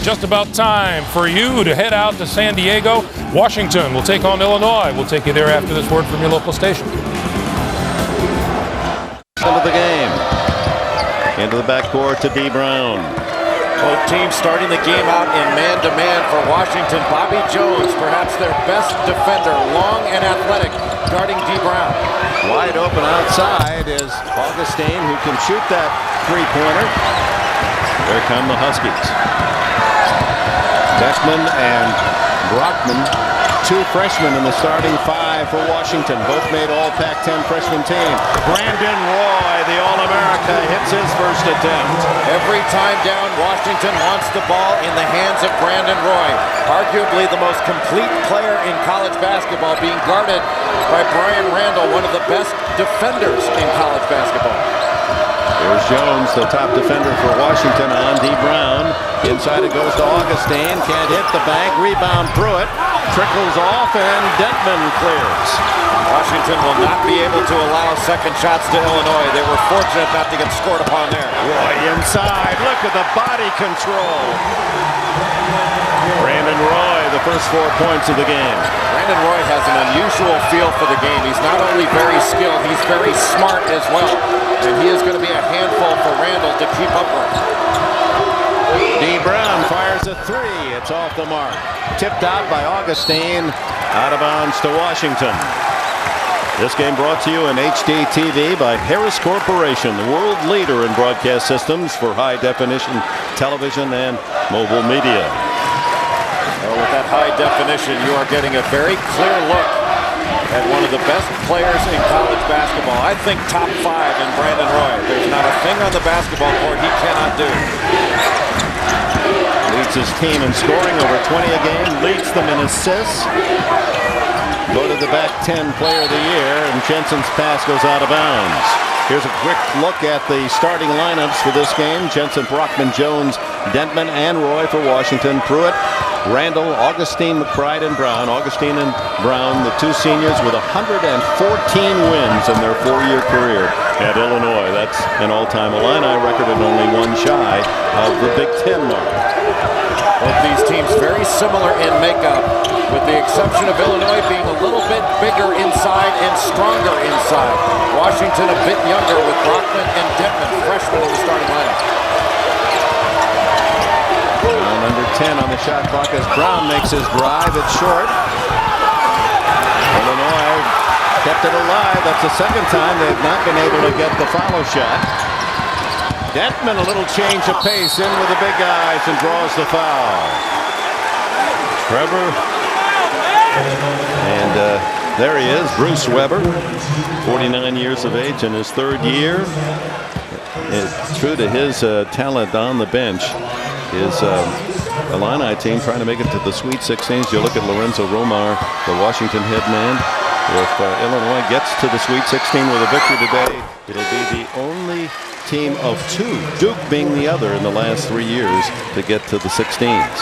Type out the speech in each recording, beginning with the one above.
Just about time for you to head out to San Diego. Washington will take on Illinois. We'll take you there after this word from your local station. Into the game. Into the backcourt to D. Brown. Both teams starting the game out in man-to-man for Washington. Bobby Jones, perhaps their best defender, long and athletic, guarding D. Brown. Wide open outside is Augustine, who can shoot that three-pointer. There come the Huskies. Beckman and Brockman, two freshmen in the starting five for Washington. Both made all Pac-10 freshman team. Brandon Roy, the All-America, hits his first attempt. Every time down, Washington wants the ball in the hands of Brandon Roy. Arguably the most complete player in college basketball, being guarded by Brian Randall, one of the best defenders in college basketball. Here's Jones, the top defender for Washington, on D. Brown. Inside it goes to Augustine. Can't hit the bank. Rebound Pruitt. Trickles off, and Denton clears. Washington will not be able to allow second shots to Illinois. They were fortunate not to get scored upon there. Roy inside. Look at the body control. Brandon Roy, the first 4 points of the game. Brandon Roy has an unusual feel for the game. He's not only very skilled, he's very smart as well. And he is going to be a handful for Randall to keep up with. D. Brown fires a three. It's off the mark. Tipped out by Augustine. Out of bounds to Washington. This game brought to you in HD TV by Harris Corporation, the world leader in broadcast systems for high-definition television and mobile media. Well, with that high definition, you are getting a very clear look at one of the best players in college basketball. I think top 5 in Brandon Roy. There's not a thing on the basketball court he cannot do. Leads his team in scoring, over 20 a game. Leads them in assists. Voted the back 10 player of the year, and Jensen's pass goes out of bounds. Here's a quick look at the starting lineups for this game. Jensen, Brockman, Jones, Dentman, and Roy for Washington. Pruitt, Randall, Augustine, McBride, and Brown. Augustine and Brown, the two seniors, with 114 wins in their 4-year career at Illinois. That's an all-time Illini record and only one shy of the Big Ten mark. Both these teams very similar in makeup, with the exception of Illinois being a little bit bigger inside and stronger inside. Washington a bit younger, with Brockman and Dentman, freshmen in the starting lineup. Under 10 on the shot clock as Brown makes his drive. It's short. Illinois kept it alive. That's the second time they've not been able to get the follow shot. Dentman, a little change of pace, in with the big guys, and draws the foul. Trevor. And there he is, Bruce Weber, 49 years of age in his third year. It's true to his talent on the bench. His Illini team trying to make it to the Sweet 16s. You look at Lorenzo Romar, the Washington head man. If Illinois gets to the Sweet 16 with a victory today, it'll be the only team of 2, Duke being the other, in the last 3 years to get to the 16s.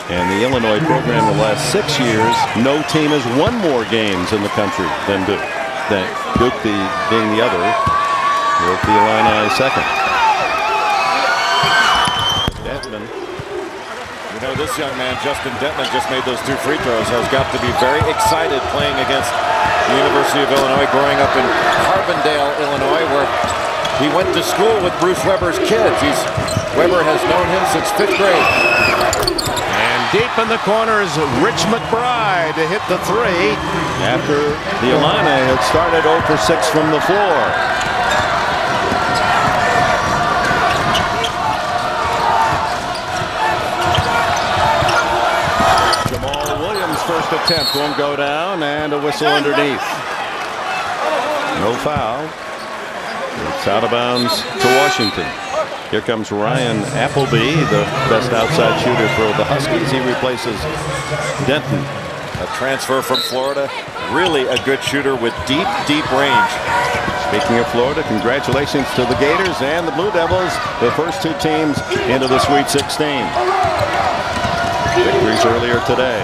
And the Illinois program in the last 6 years, no team has won more games in the country than Duke. Duke being the other, with the Illini second. Dentman. You know, this young man, Justin Dentman, just made those 2 free throws, has got to be very excited playing against the University of Illinois, growing up in Carbondale, Illinois, where he went to school with Bruce Weber's kids. Weber has known him since 5th grade. And deep in the corner is Rich McBride to hit the 3 after the Illini had started 0 for 6 from the floor. First attempt won't go down, and a whistle underneath. No foul. It's out of bounds to Washington. Here comes Ryan Appleby, the best outside shooter for the Huskies. He replaces Denton. A transfer from Florida. Really a good shooter with deep, deep range. Speaking of Florida, congratulations to the Gators and the Blue Devils, the first 2 teams into the Sweet 16. Victories earlier today.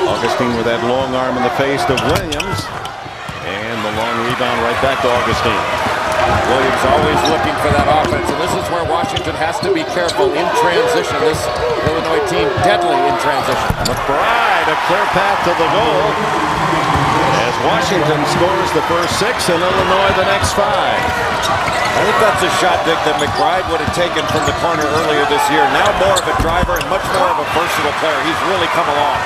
Augustine with that long arm in the face of Williams. And the long rebound right back to Augustine. Williams always looking for that offense, and this is where Washington has to be careful in transition. This Illinois team deadly in transition. McBride, a clear path to the goal as Washington scores the first 6 and Illinois the next 5. I think that's a shot, Dick, that McBride would have taken from the corner earlier this year. Now more of a driver and much more of a versatile player. He's really come along.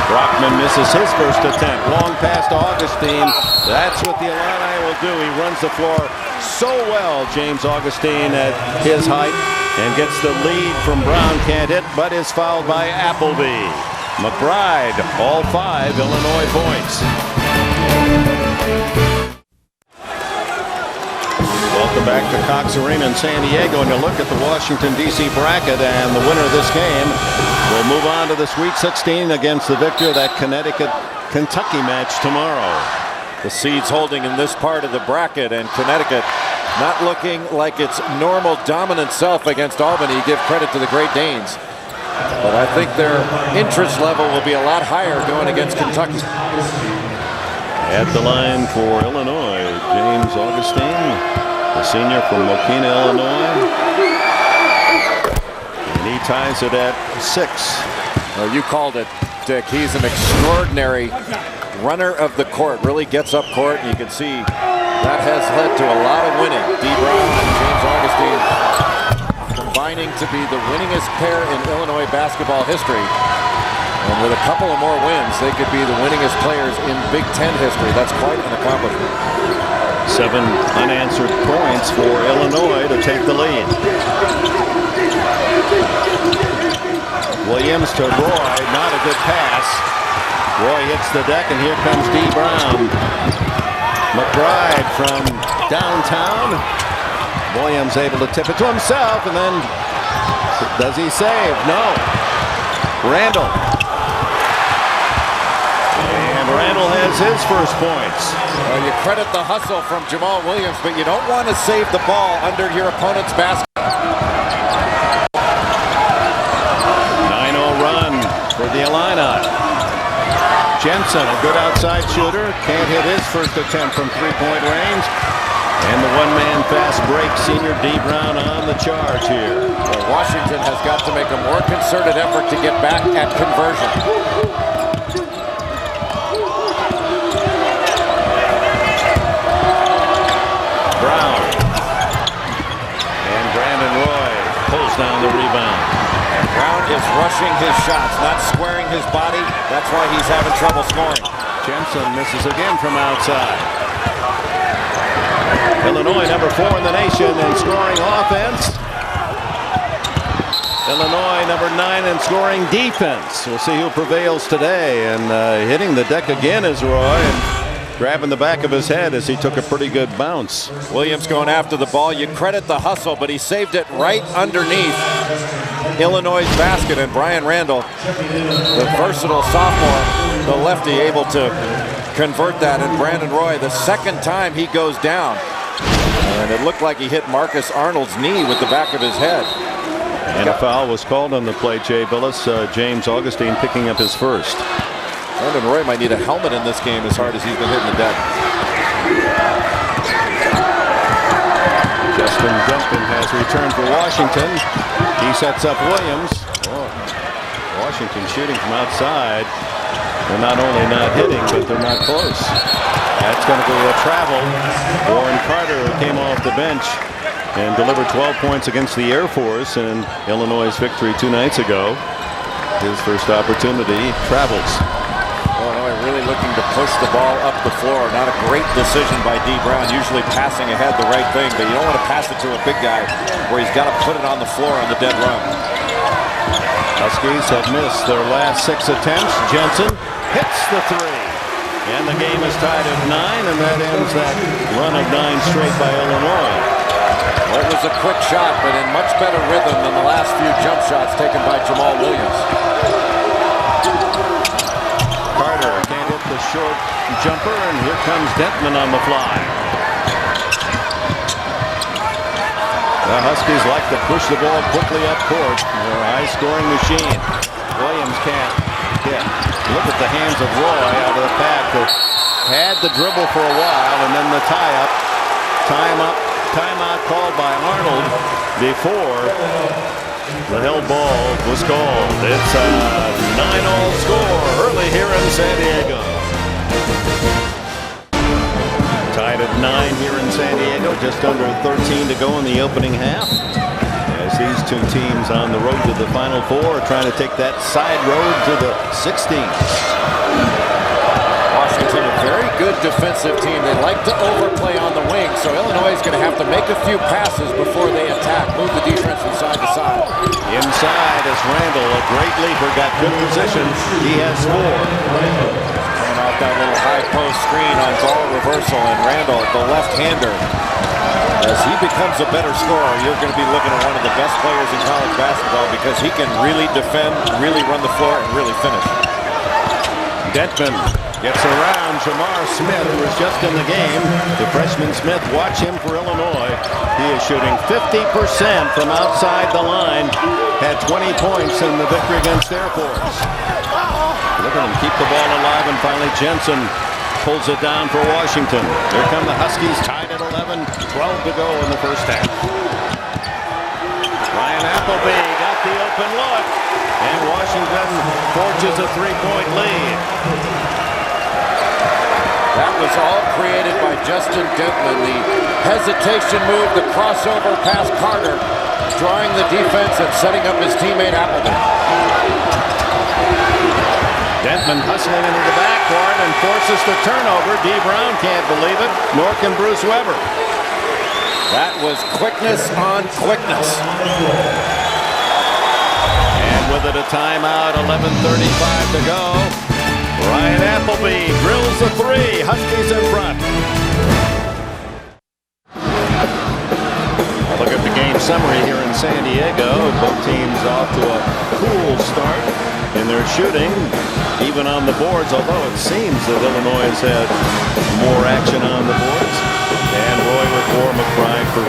Brockman misses his first attempt. Long pass to Augustine. That's what the Illini will do. He runs the floor so well, James Augustine, at his height, and gets the lead from Brown. Can't hit, but is fouled by Appleby. McBride, all 5 Illinois points. Welcome back to Cox Arena in San Diego, and you look at the Washington, D.C. bracket, and the winner of this game will move on to the Sweet 16 against the victor of that Connecticut-Kentucky match tomorrow. The seeds holding in this part of the bracket, and Connecticut not looking like its normal dominant self against Albany. Give credit to the Great Danes. But I think their interest level will be a lot higher going against Kentucky. At the line for Illinois, James Augustine, the senior from Mokina, Illinois. And he ties it at 6. Well, you called it, Dick. He's an extraordinary runner of the court. Really gets up court, and you can see that has led to a lot of winning. D. Brown and James Augustine combining to be the winningest pair in Illinois basketball history. And with a couple of more wins, they could be the winningest players in Big Ten history. That's quite an accomplishment. 7 unanswered points for Illinois to take the lead. Williams to Roy, not a good pass. Roy hits the deck, and here comes D. Brown. McBride from downtown. Williams able to tip it to himself, and then does he save? No. Randall. And Randall has his first points. Well, you credit the hustle from Jamal Williams, but you don't want to save the ball under your opponent's basket. 9-0 run for the Illini. Jensen, a good outside shooter, can't hit his first attempt from three-point range. And the one-man fast break, senior D. Brown on the charge here. Well, Washington has got to make a more concerted effort to get back at conversion. Brown. And Brandon Roy pulls down the rebound. Brown is rushing his shots, not squaring his body. That's why he's having trouble scoring. Jensen misses again from outside. Illinois, number 4 in the nation in scoring offense. Illinois, number 9 in scoring defense. We'll see who prevails today. And hitting the deck again is Roy, and grabbing the back of his head as he took a pretty good bounce. Williams going after the ball. You credit the hustle, but he saved it right underneath Illinois' basket. And Brian Randall, the versatile sophomore, the lefty, able to convert that. And Brandon Roy, the second time he goes down. And it looked like he hit Marcus Arnold's knee with the back of his head. And a foul was called on the play, Jay Billis. James Augustine picking up his first. Brandon Roy might need a helmet in this game as hard as he's been hitting the deck. Justin Denton has returned for Washington. He sets up Williams. Oh, Washington shooting from outside. They're not only not hitting, but they're not close. That's going to go to travel. Warren Carter, who came off the bench and delivered 12 points against the Air Force in Illinois' victory 2 nights ago. His first opportunity travels. Illinois really looking to push the ball up the floor. Not a great decision by D. Brown. Usually passing ahead the right thing, but you don't want to pass it to a big guy where he's got to put it on the floor on the dead run. Huskies have missed their last 6 attempts. Jensen hits the 3. And the game is tied at 9, and that ends that run of 9 straight by Illinois. Well, it was a quick shot, but in much better rhythm than the last few jump shots taken by Jamal Williams. Carter can't hit the short jumper, and here comes Dentman on the fly. The Huskies like to push the ball quickly up court. They're a high-scoring machine. Williams can't hit. Look at the hands of Roy out of the pack. Had the dribble for a while, and then the tie-up. Time up timeout called by Arnold before the held ball was called. It's a 9-all score early here in San Diego. Tied at 9 here in San Diego, just under 13 to go in the opening half. As these two teams on the road to the Final Four are trying to take that side road to the 16th. Washington, a very good defensive team. They like to overplay on the wing, so Illinois is going to have to make a few passes before they attack. Move the defense from side to side. Inside is Randall, a great leaper, got good position. He has 4. Coming off that little high post screen on ball reversal, and Randall, the left-hander. As he becomes a better scorer, you're going to be looking at one of the best players in college basketball because he can really defend, really run the floor, and really finish. Dentman gets around Jamar Smith, who was just in the game. The freshman Smith, watch him for Illinois. He is shooting 50% from outside the line. Had 20 points in the victory against Air Force. Look at him keep the ball alive, and finally Jensen pulls it down for Washington. Here come the Huskies, tied at 11, 12 to go in the first half. Ryan Appleby got the open look, and Washington forges a 3-point lead. That was all created by Justin Dentman. The hesitation move, the crossover past Carter, drawing the defense and setting up his teammate Appleby. Dentman hustling into the backcourt and forces the turnover. D. Brown can't believe it, nor can Bruce Weber. That was quickness on quickness. And with it a timeout, 11:35 to go. Ryan Appleby drills the 3. Huskies in front. Look at the game summary here in San Diego. Both teams off to a cool start in their shooting, even on the boards, although it seems that Illinois has had more action on the boards. And Roy with 4, McBride for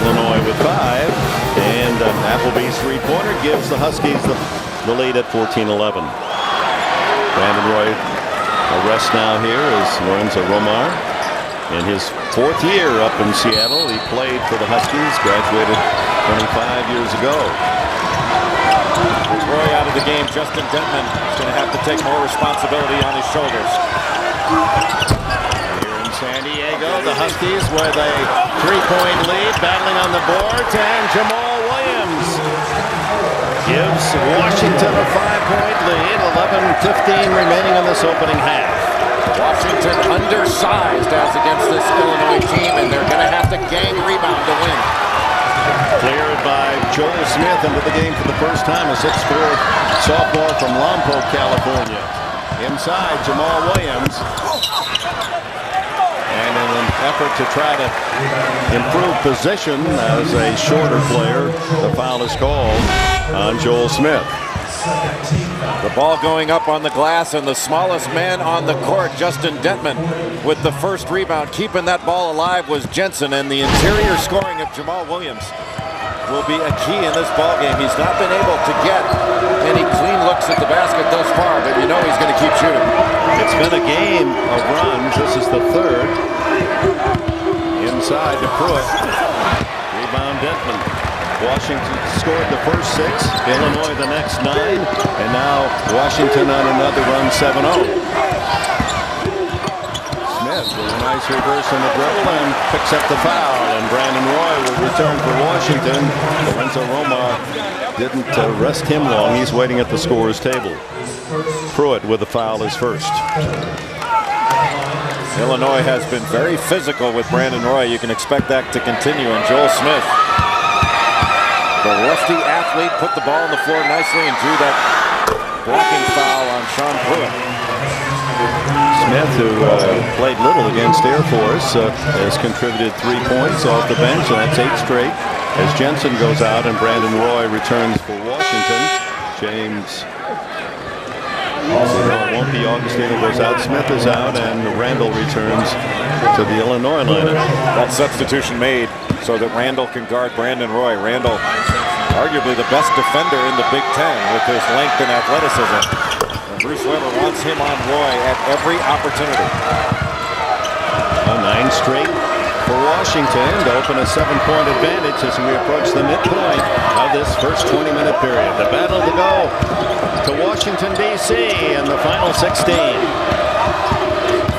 Illinois with 5. And Appleby's 3-pointer gives the Huskies the lead at 14-11. Brandon Roy, a rest now here is Lorenzo Romar. In his 4th year up in Seattle, he played for the Huskies, graduated 25 years ago. With Roy out of the game, Justin Dentman is going to have to take more responsibility on his shoulders. Here in San Diego, the Huskies with a 3-point lead, battling on the boards, and Jamal Williams gives Washington a 5-point lead, 11:15 remaining in this opening half. Washington undersized as against this Illinois team, and they're going to have to gang rebound to win. Cleared by Joel Smith into the game for the first time, a 6'4" sophomore from Lompoc, California. Inside, Jamal Williams. And in an effort to try to improve position as a shorter player, the foul is called on Joel Smith. The ball going up on the glass, and the smallest man on the court, Justin Dentman, with the first rebound. Keeping that ball alive was Jensen, and the interior scoring of Jamal Williams will be a key in this ball game. He's not been able to get any clean looks at the basket thus far, but you know he's going to keep shooting. It's been a game of runs. This is the 3rd. Inside to Pruitt. Rebound Dentman. Washington scored the first 6, Illinois the next 9, and now Washington on another run, 7-0. Smith with a nice reverse on the dribble and picks up the foul, and Brandon Roy will return for Washington. Lorenzo Romar didn't rest him long. He's waiting at the scorer's table. Pruitt with the foul is first. Illinois has been very physical with Brandon Roy. You can expect that to continue, and Joel Smith, the lefty athlete, put the ball on the floor nicely and drew that blocking foul on Sean Pruitt. Smith, who played little against Air Force, has contributed 3 points off the bench, and that's 8 straight. As Jensen goes out and Brandon Roy returns for Washington. James won't be. Augustino goes out, Smith is out, and Randall returns to the Illinois lineup. That substitution made so that Randall can guard Brandon Roy. Randall, arguably the best defender in the Big Ten with his length and athleticism. And Bruce Weber wants him on Roy at every opportunity. 9 straight for Washington to open a 7-point advantage as we approach the midpoint of this first 20-minute period. The battle to go to Washington, D.C. in the final 16.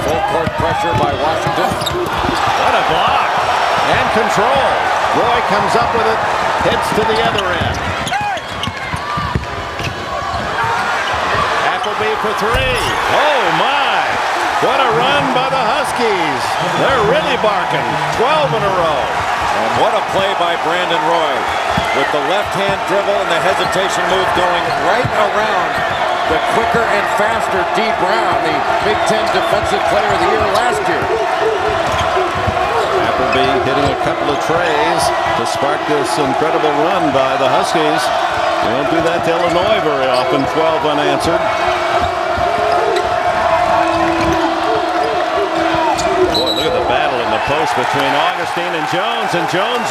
Full court pressure by Washington. What a block and control. Roy comes up with it, hits to the other end. Appleby for three. Oh my! What a run by the Huskies. They're really barking. 12 in a row. And what a play by Brandon Roy. With the left-hand dribble and the hesitation move going right around the quicker and faster D. Brown, the Big Ten Defensive Player of the Year last year. Appleby hitting a couple of trays to spark this incredible run by the Huskies. They don't do that to Illinois very often. 12 unanswered. Look at the battle in the post between Augustine and Jones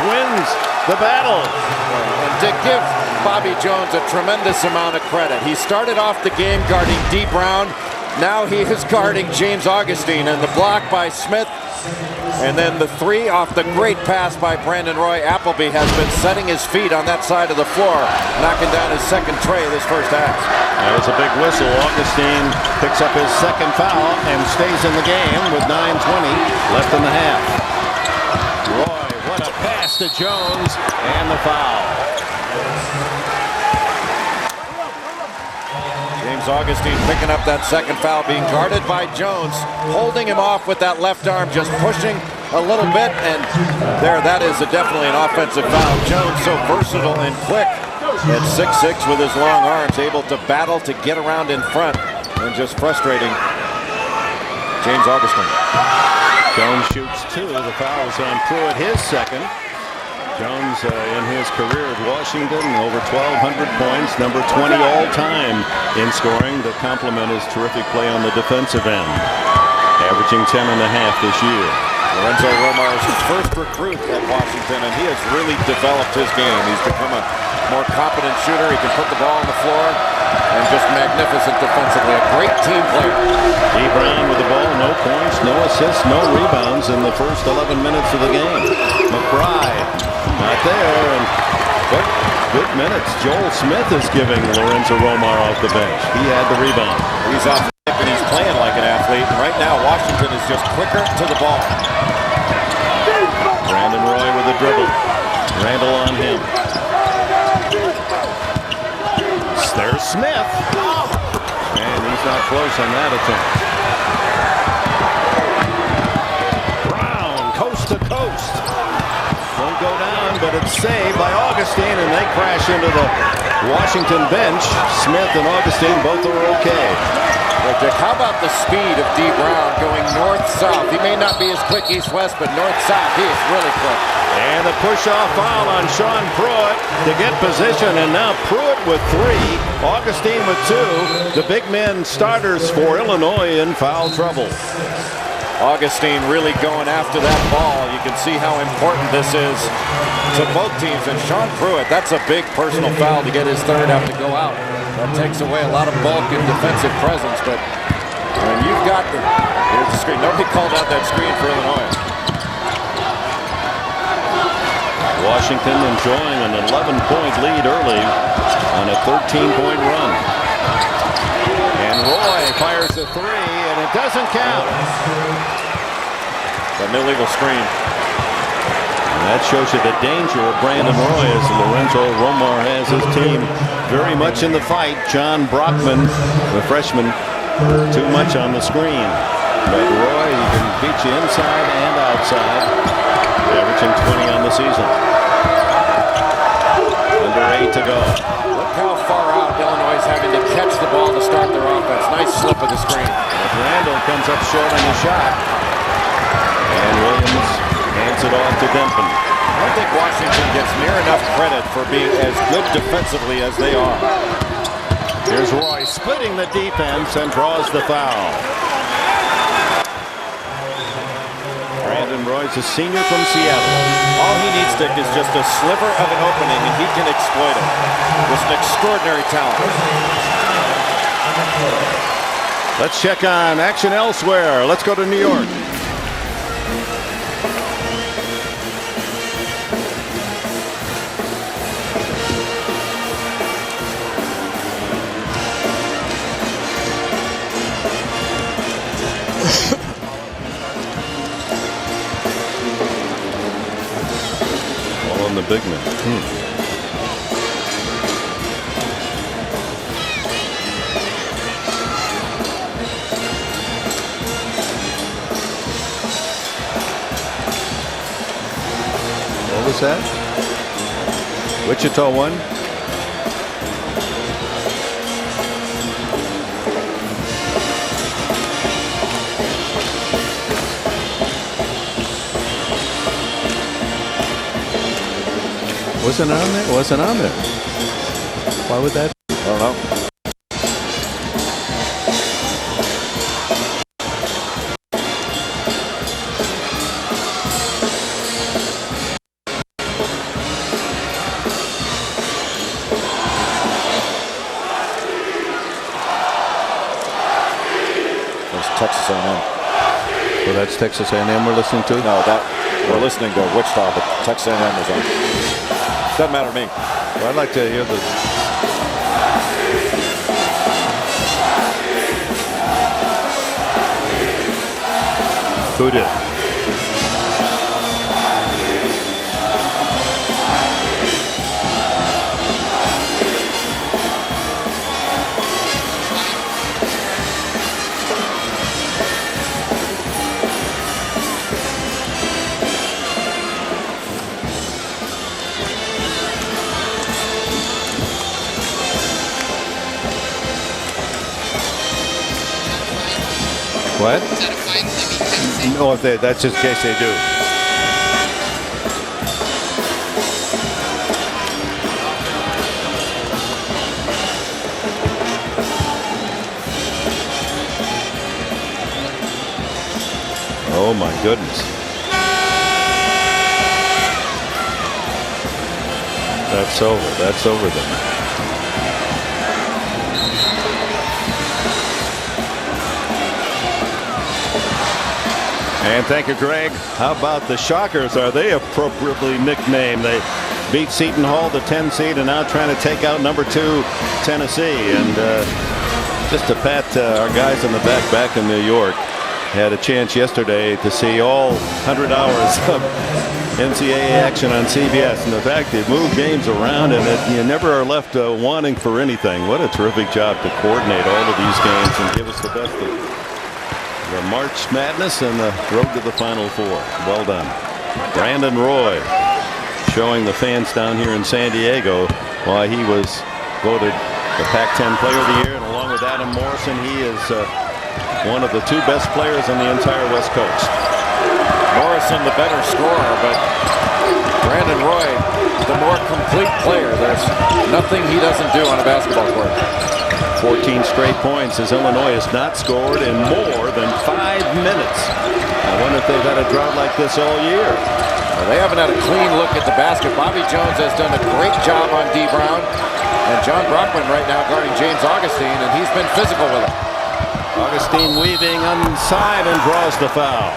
wins the battle. And to give Bobby Jones a tremendous amount of credit. He started off the game guarding D. Brown. Now he is guarding James Augustine, and the block by Smith. And then the three off the great pass by Brandon Roy. Appleby has been setting his feet on that side of the floor, knocking down his second tray this first half. That was a big whistle. Augustine picks up his second foul and stays in the game with 9:20 left in the half. Roy, what a pass to Jones, and the foul. James Augustine picking up that second foul, being guarded by Jones, holding him off with that left arm, just pushing a little bit, and that is definitely an offensive foul. Jones so versatile and quick at 6'6" with his long arms, able to battle to get around in front, and just frustrating James Augustine. Jones shoots two. The foul is on Pruitt, his second. Jones in his career at Washington, over 1,200 points, number 20 all-time in scoring, to complement his terrific play on the defensive end, averaging 10 and a half this year. Lorenzo Romar's first recruit at Washington, and he has really developed his game. He's become a more competent shooter. He can put the ball on the floor, and just magnificent defensively. A great team player. D. Brown with the ball, no points, no assists, no rebounds in the first 11 minutes of the game. McBride not there, and good minutes. Joel Smith is giving Lorenzo Romar off the bench. He had the rebound. He's athletic and he's playing like an athlete. And right now, Washington is just quicker to the ball. Brandon Roy with the dribble. Randall on him. There's Smith. And he's not close on that attempt. Brown, coast to coast. Won't go down, but it's saved by Augustine, and they crash into the Washington bench. Smith and Augustine both are okay. Well, Dick, how about the speed of D. Brown going north-south? He may not be as quick east-west, but north-south, he is really quick. And the push-off foul on Sean Pruitt to get position, and now Pruitt with three, Augustine with two. The big men starters for Illinois in foul trouble. Augustine really going after that ball. You can see how important this is to both teams. And Sean Pruitt, that's a big personal foul to get his third have to go out. That takes away a lot of bulk and defensive presence. But when you've got here's the screen. Nobody called out that screen for Illinois. Washington enjoying an 11-point lead early on a 13-point run. And Roy fires a three, and it doesn't count. An illegal screen. And that shows you the danger of Brandon Roy, as Lorenzo Romar has his team very much in the fight. John Brockman, the freshman, too much on the screen. But Roy, he can beat you inside and outside, averaging 20 on the season. Under 8 to go. Look how far out Illinois is having to catch the ball to start their offense. Nice slip of the screen. But Randall comes up short on the shot. And Williams hands it off to Denton. I don't think Washington gets near enough credit for being as good defensively as they are. Here's Roy splitting the defense and draws the foul. Brandon Roy's a senior from Seattle. All he needs, Dick, is just a sliver of an opening, and he can exploit it. Just an extraordinary talent. Let's check on action elsewhere. Let's go to New York. big men. What was that? Wichita won. Wasn't on there? Wasn't on there. Why would that? I don't know. Texas A&M. Well, that's Texas A&M we're listening to? No, that we're listening to Wichita, but Texas A&M was on. Doesn't matter to me. Well, I'd like to hear the... Who did? What? No, if that's just in case they do. Oh my goodness. That's over. That's over then. And thank you, Greg. How about the Shockers? Are they appropriately nicknamed? They beat Seton Hall, the 10 seed, and now trying to take out number 2 Tennessee. And just to pat our guys in the back in New York, had a chance yesterday to see all 100 hours of NCAA action on CBS. And the fact they move games around and you never are left wanting for anything. What a terrific job to coordinate all of these games and give us the best of the March Madness and the road to the Final Four. Well done. Brandon Roy showing the fans down here in San Diego why he was voted the Pac-10 Player of the Year, and along with Adam Morrison, he is one of the 2 best players on the entire West Coast. Morrison the better scorer, but Brandon Roy the more complete player. There's nothing he doesn't do on a basketball court. 14 straight points as Illinois has not scored in more than 5 minutes. I wonder if they've had a drought like this all year. Well, they haven't had a clean look at the basket. Bobby Jones has done a great job on D. Brown. And John Brockman right now guarding James Augustine, and he's been physical with him. Augustine weaving inside and draws the foul.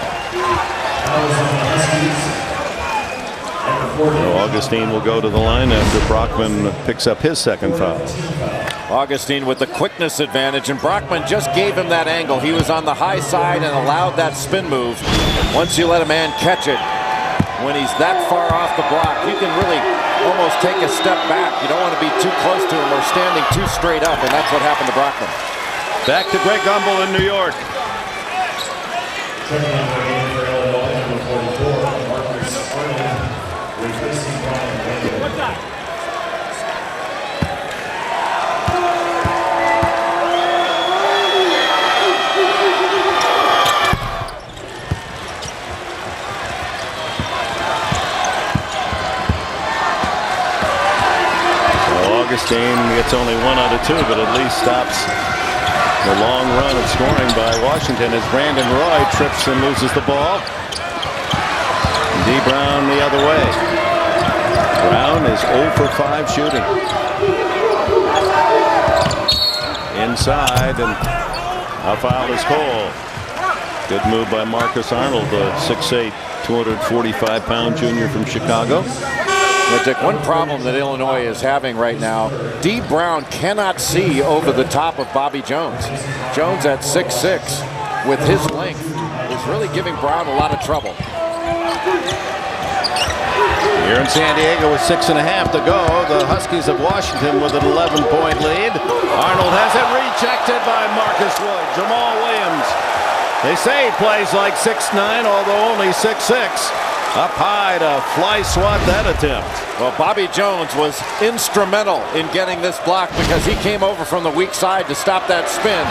So Augustine will go to the line after Brockman picks up his second foul. Augustine with the quickness advantage, and Brockman just gave him that angle. He was on the high side and allowed that spin move. Once you let a man catch it, when he's that far off the block, you can really almost take a step back. You don't want to be too close to him or standing too straight up, and that's what happened to Brockman. Back to Greg Gumbel in New York. Augustine gets only 1 out of 2, but at least stops the long run of scoring by Washington as Brandon Roy trips and loses the ball. D. Brown the other way. Brown is 0 for 5 shooting. Inside, and a foul is called. Good move by Marcus Arnold, the 6'8", 245-pound junior from Chicago. But Dick, one problem that Illinois is having right now, D. Brown cannot see over the top of Bobby Jones. Jones at 6'6", with his length, is really giving Brown a lot of trouble. Here in San Diego with 6.5 to go. The Huskies of Washington with an 11-point lead. Arnold has it rejected by Marcus Wood. Jamal Williams. They say he plays like 6'9", although only 6'6". Up high to fly swat that attempt. Well, Bobby Jones was instrumental in getting this block because he came over from the weak side to stop that spin,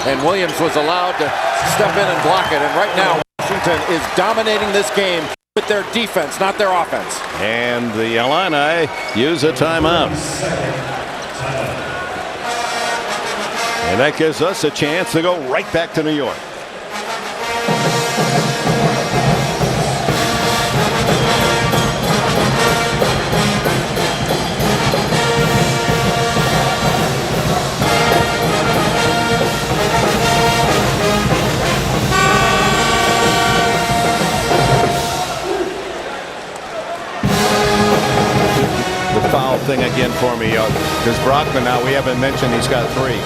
and Williams was allowed to step in and block it. And right now, Washington is dominating this game with their defense, not their offense. And the Illini use a timeout. And that gives us a chance to go right back to New York. Foul thing again for me. There's Brockman now. We haven't mentioned he's got 3.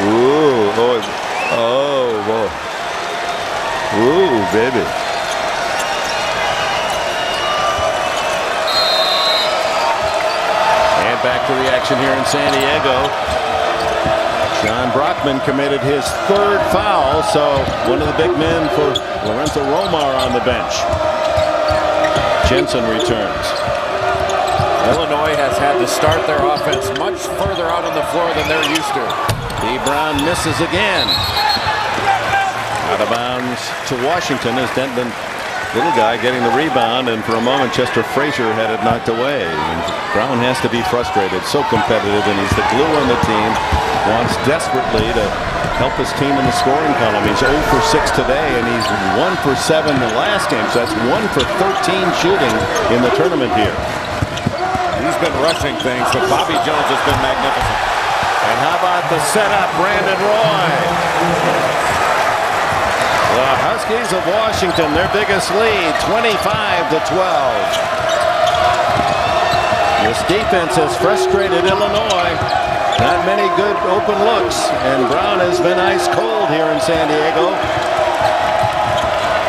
Ooh, whoa. Ooh, baby. And back to the action here in San Diego. John Brockman committed his 3rd foul, so one of the big men for Lorenzo Romar on the bench. Jensen returns. Illinois has had to start their offense much further out on the floor than they're used to. D. Brown misses again. Out of bounds to Washington as Denton, little guy, getting the rebound, and for a moment Chester Frazier had it knocked away. And Brown has to be frustrated, so competitive, and he's the glue on the team. Wants desperately to help his team in the scoring column. He's 0 for 6 today, and he's 1 for 7 the last game, so that's 1 for 13 shooting in the tournament here. He's been rushing things, but Bobby Jones has been magnificent. And how about the setup, Brandon Roy? The Huskies of Washington, their biggest lead, 25 to 12. This defense has frustrated Illinois. Not many good open looks, and Brown has been ice cold here in San Diego.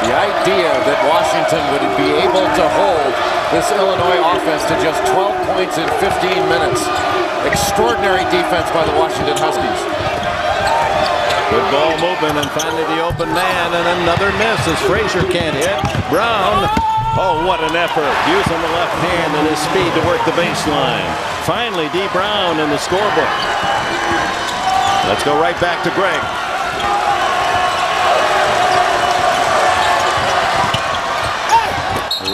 The idea that Washington would be able to hold this Illinois offense to just 12 points in 15 minutes. Extraordinary defense by the Washington Huskies. Good ball movement, and finally the open man, and another miss as Frazier can't hit. Brown, oh, what an effort, using the left hand and his speed to work the baseline. Finally, D. Brown in the scorebook. Let's go right back to Greg.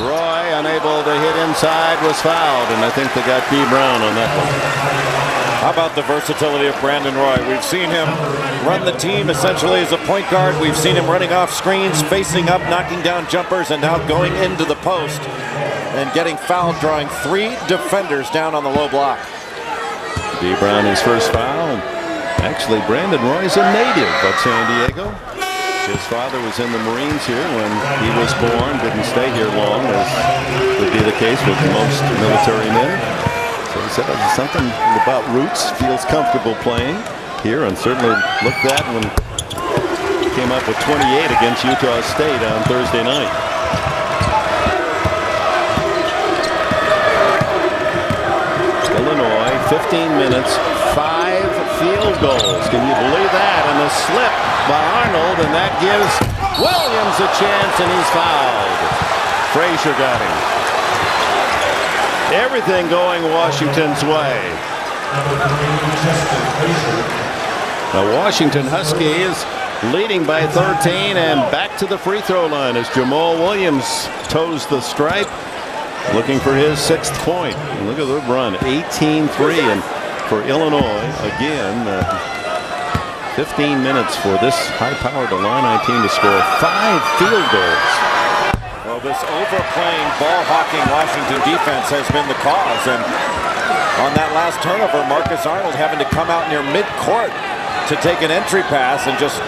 Roy, unable to hit inside, was fouled, and I think they got D. Brown on that one. How about the versatility of Brandon Roy? We've seen him run the team essentially as a point guard. We've seen him running off screens, facing up, knocking down jumpers, and now going into the post and getting fouled, drawing 3 defenders down on the low block. D. Brown, his first foul. Actually, Brandon Roy's a native of San Diego. His father was in the Marines here when he was born. Didn't stay here long, as would be the case with most military men. So he said something about roots. Feels comfortable playing here, and certainly looked that when he came up with 28 against Utah State on Thursday night. Illinois, 15 minutes, 5 field goals. Can you believe that? And a slip by Arnold, and that gives Williams a chance, and he's fouled. Frazier got him. Everything going Washington's way. The Washington Huskies leading by 13, and back to the free throw line as Jamal Williams toes the stripe, looking for his 6th point. Look at the run, 18-3, and for Illinois again, 15 minutes for this high-powered Illini team to score 5 field goals. Well, this overplaying, ball-hawking Washington defense has been the cause, and on that last turnover, Marcus Arnold having to come out near midcourt to take an entry pass and just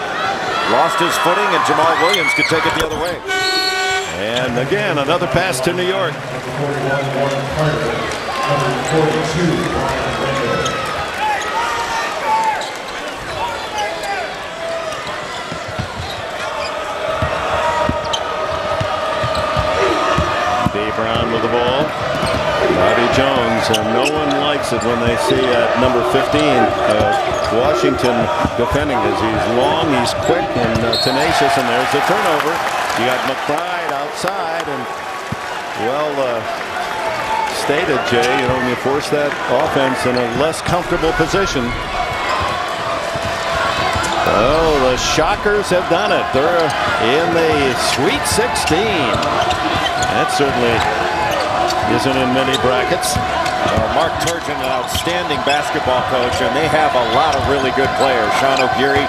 lost his footing, and Jamal Williams could take it the other way. And again, another pass to New York. Jones, and no one likes it when they see number 15, Washington, defending as he's long, he's quick and tenacious, and there's the turnover. You got McBride outside, and well stated, Jay, you know, when you force that offense in a less comfortable position. Oh, the Shockers have done it. They're in the Sweet 16. That certainly isn't in many brackets. Mark Turgeon, an outstanding basketball coach, and they have a lot of really good players. Sean O'Geary,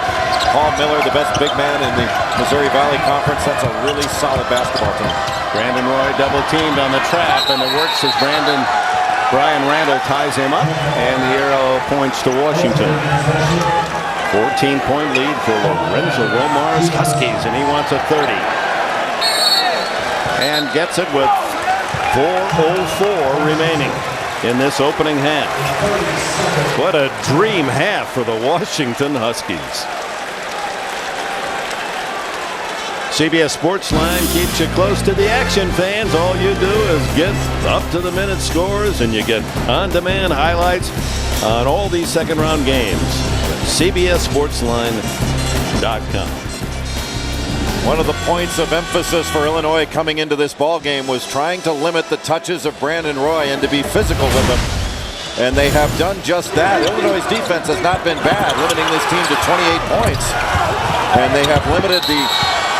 Paul Miller, the best big man in the Missouri Valley Conference. That's a really solid basketball team. Brandon Roy double teamed on the trap, and it works as Brian Randall ties him up, and the arrow points to Washington. 14-point lead for Lorenzo Romar's Huskies, and he wants a 30. And gets it with 4:04 remaining in this opening half. What a dream half for the Washington Huskies. CBS Sportsline keeps you close to the action, fans. All you do is get up-to-the-minute scores, and you get on-demand highlights on all these second-round games. CBSSportsline.com. One of the points of emphasis for Illinois coming into this ball game was trying to limit the touches of Brandon Roy and to be physical with him. And they have done just that. Illinois' defense has not been bad, limiting this team to 28 points. And they have limited the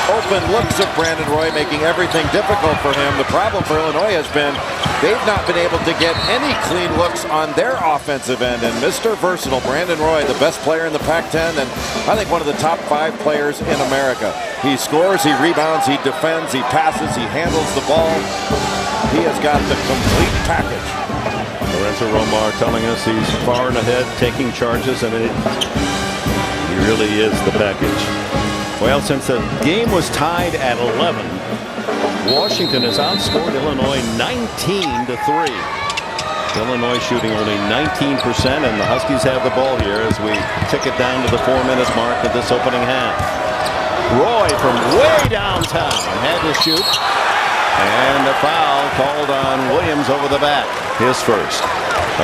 open looks of Brandon Roy, making everything difficult for him. The problem for Illinois has been they've not been able to get any clean looks on their offensive end. And Mr. Versatile, Brandon Roy, the best player in the Pac-10, and I think one of the top 5 players in America. He scores, he rebounds, he defends, he passes, he handles the ball. He has got the complete package. Lorenzo Romar telling us he's far and ahead, taking charges. I mean, he really is the package. Well, since the game was tied at 11, Washington has outscored Illinois 19-3. Illinois shooting only 19%, and the Huskies have the ball here as we tick it down to the 4-minute mark of this opening half. Roy from way downtown had to shoot, and a foul called on Williams over the back, his first.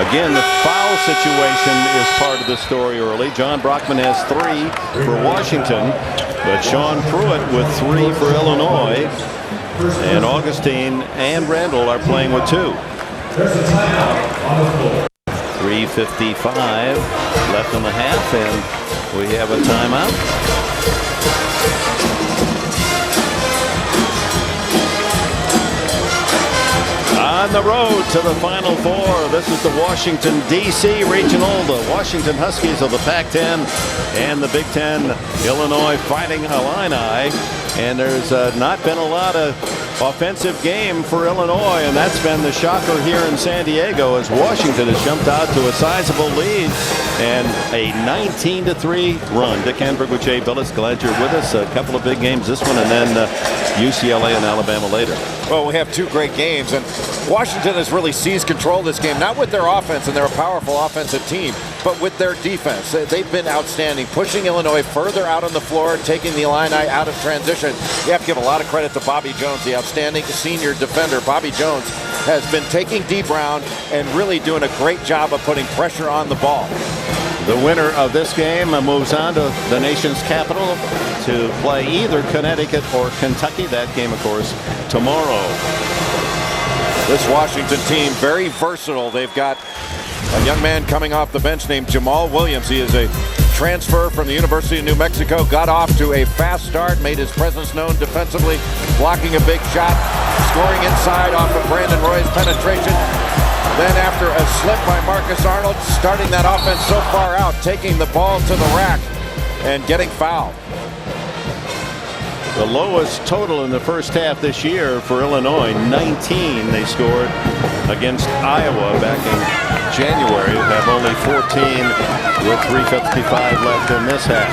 Again, the foul situation is part of the story early. John Brockman has 3 for Washington, but Sean Pruitt with 3 for Illinois, and Augustine and Randall are playing with 2. 3:55 left in the half, and we have a timeout. On the road to the Final Four. This is the Washington, D.C. Regional. The Washington Huskies of the Pac-10 and the Big Ten. Illinois fighting Illini. And there's not been a lot of offensive game for Illinois, and that's been the shocker here in San Diego as Washington has jumped out to a sizable lead and a 19-3 run. Dick Enberg with Jay Billis. Glad you're with us. A couple of big games, this one, and then UCLA and Alabama later. Well, we have 2 great games, and Washington has really seized control of this game, not with their offense, and they're a powerful offensive team, but with their defense. They've been outstanding, pushing Illinois further out on the floor, taking the Illini out of transition. You have to give a lot of credit to Bobby Jones, the outstanding senior defender. Bobby Jones has been taking D. Brown and really doing a great job of putting pressure on the ball. The winner of this game moves on to the nation's capital to play either Connecticut or Kentucky. That game, of course, tomorrow. This Washington team, very versatile. They've got a young man coming off the bench named Jamal Williams. He is a transfer from the University of New Mexico. Got off to a fast start, made his presence known defensively, blocking a big shot, scoring inside off of Brandon Roy's penetration. Then after a slip by Marcus Arnold, starting that offense so far out, taking the ball to the rack and getting fouled. The lowest total in the first half this year for Illinois, 19 they scored against Iowa back in January. They have only 14 with 3:55 left in this half.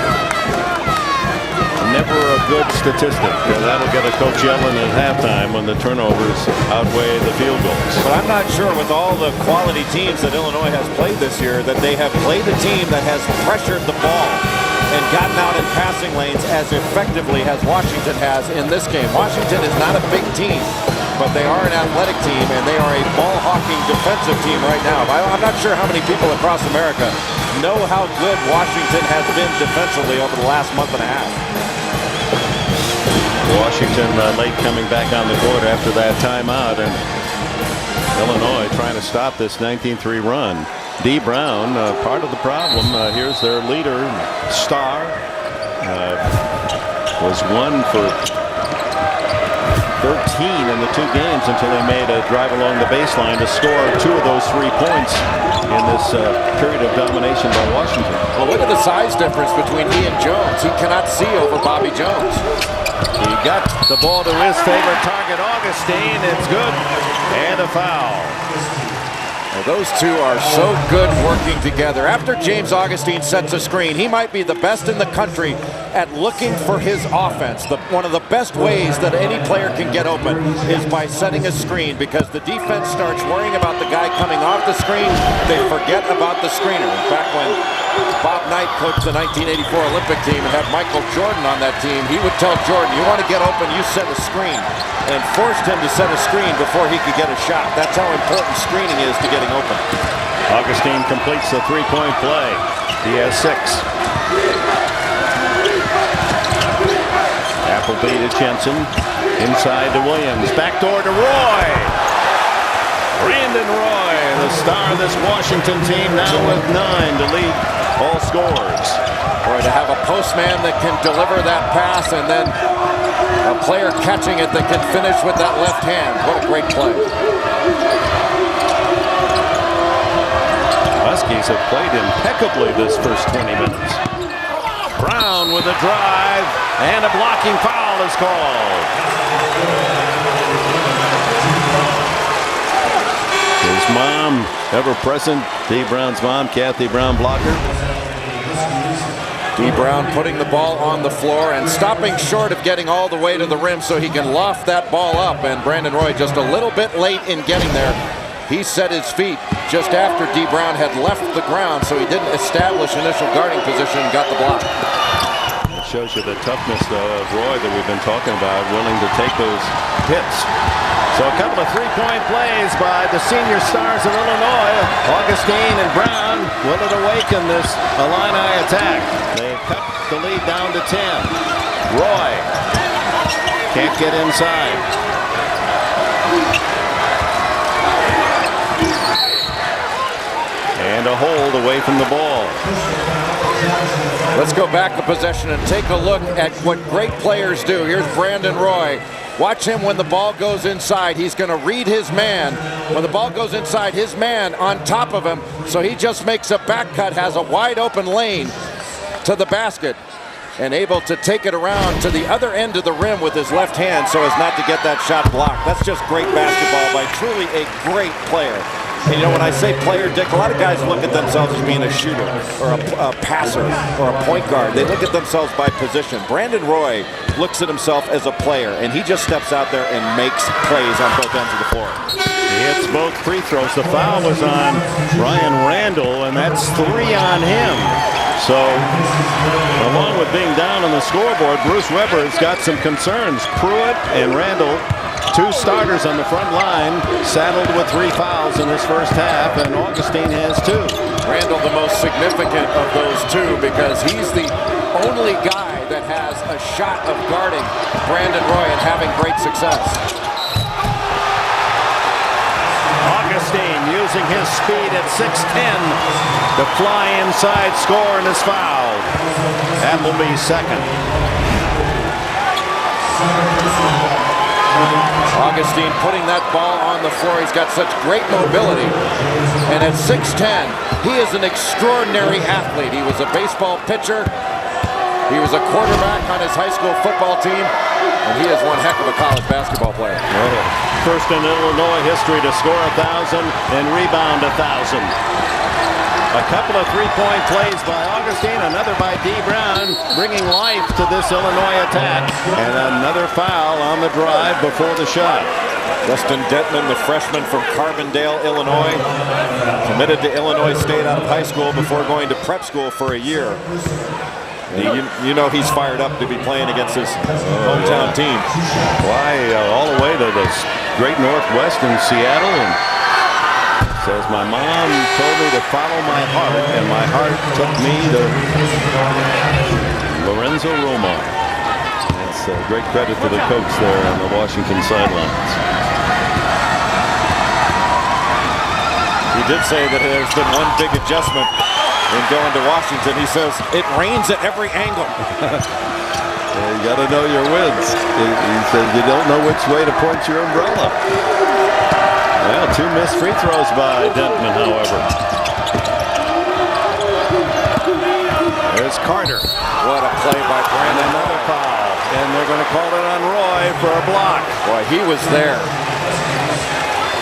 Never a good statistic. That'll get a coach yelling at halftime when the turnovers outweigh the field goals. But I'm not sure with all the quality teams that Illinois has played this year that they have played a team that has pressured the ball and gotten out in passing lanes as effectively as Washington has in this game. Washington is not a big team, but they are an athletic team, and they are a ball-hawking defensive team right now. I'm not sure how many people across America know how good Washington has been defensively over the last month and a half. Washington late coming back on the court after that timeout, and Illinois trying to stop this 19-3 run. D. Brown, part of the problem. Here's their leader, star. Was 1 for 13 in the 2 games until he made a drive along the baseline to score 2 of those 3 points in this period of domination by Washington. Well, look at the size difference between he and Jones. He cannot see over Bobby Jones. He got the ball to his favorite target, Augustine. It's good. And a foul. Well, those two are so good working together. After James Augustine sets a screen, he might be the best in the country at looking for his offense. One of the best ways that any player can get open is by setting a screen, because the defense starts worrying about the guy coming off the screen. They forget about the screener. In fact, when Bob Knight coached the 1984 Olympic team and had Michael Jordan on that team, he would tell Jordan, you want to get open, you set a screen, and forced him to set a screen before he could get a shot. That's how important screening is to getting open. Augustine completes the 3-point play. He has 6. Appleby to Jensen. Inside to Williams. Backdoor to Roy. Brandon Roy, the star of this Washington team, now with 9 to lead all scorers. Boy, to have a postman that can deliver that pass and then a player catching it that can finish with that left hand. What a great play. Huskies have played impeccably this first 20 minutes. Brown with a drive, and a blocking foul is called. His mom, ever present, D. Brown's mom, Kathy Brown, blocker. D. Brown putting the ball on the floor and stopping short of getting all the way to the rim so he can loft that ball up, and Brandon Roy just a little bit late in getting there. He set his feet just after D. Brown had left the ground, so he didn't establish initial guarding position and got the block. It shows you the toughness of Roy that we've been talking about, willing to take those hits. So a couple of 3-point plays by the senior stars of Illinois. Augustine and Brown will it awaken this Illini attack. They cut the lead down to 10. Roy can't get inside. And a hold away from the ball. Let's go back to possession and take a look at what great players do. Here's Brandon Roy. Watch him when the ball goes inside. He's going to read his man. When the ball goes inside, his man on top of him. So he just makes a back cut, has a wide open lane to the basket, and able to take it around to the other end of the rim with his left hand so as not to get that shot blocked. That's just great basketball by truly a great player. And you know, when I say player, Dick, a lot of guys look at themselves as being a shooter or a passer or a point guard. They look at themselves by position. Brandon Roy looks at himself as a player, and he just steps out there and makes plays on both ends of the floor. He hits both free throws. The foul was on Brian Randall, and that's 3 on him. So, along with being down on the scoreboard, Bruce Weber has got some concerns. Pruitt and Randall, 2 starters on the front line, saddled with 3 fouls in this first half, and Augustine has 2. Randall the most significant of those 2 because he's the only guy that has a shot of guarding Brandon Roy and having great success. Augustine using his speed at 6'10" to fly inside, score, and is fouled. Appleby's second. Augustine putting that ball on the floor. He's got such great mobility. And at 6'10", he is an extraordinary athlete. He was a baseball pitcher. He was a quarterback on his high school football team. And he is one heck of a college basketball player. First in Illinois history to score 1,000 and rebound 1,000. A couple of 3-point plays by Augustine, another by D. Brown, bringing life to this Illinois attack. And another foul on the drive before the shot. Justin Detman, the freshman from Carbondale, Illinois, committed to Illinois State out of high school before going to prep school for a year. You know he's fired up to be playing against his hometown team. Why, all the way to this Great Northwest in Seattle, and says, my mom told me to follow my heart, and my heart took me to Lorenzo Roma. That's great credit to the coach there on the Washington sidelines. He did say that there's been one big adjustment in going to Washington. He says it rains at every angle. You got to know your winds. He said you don't know which way to point your umbrella. Well, 2 missed free throws by Dentman, however. There's Carter. What a play by Brandon. Another foul. And they're going to call it on Roy for a block. Boy, he was there.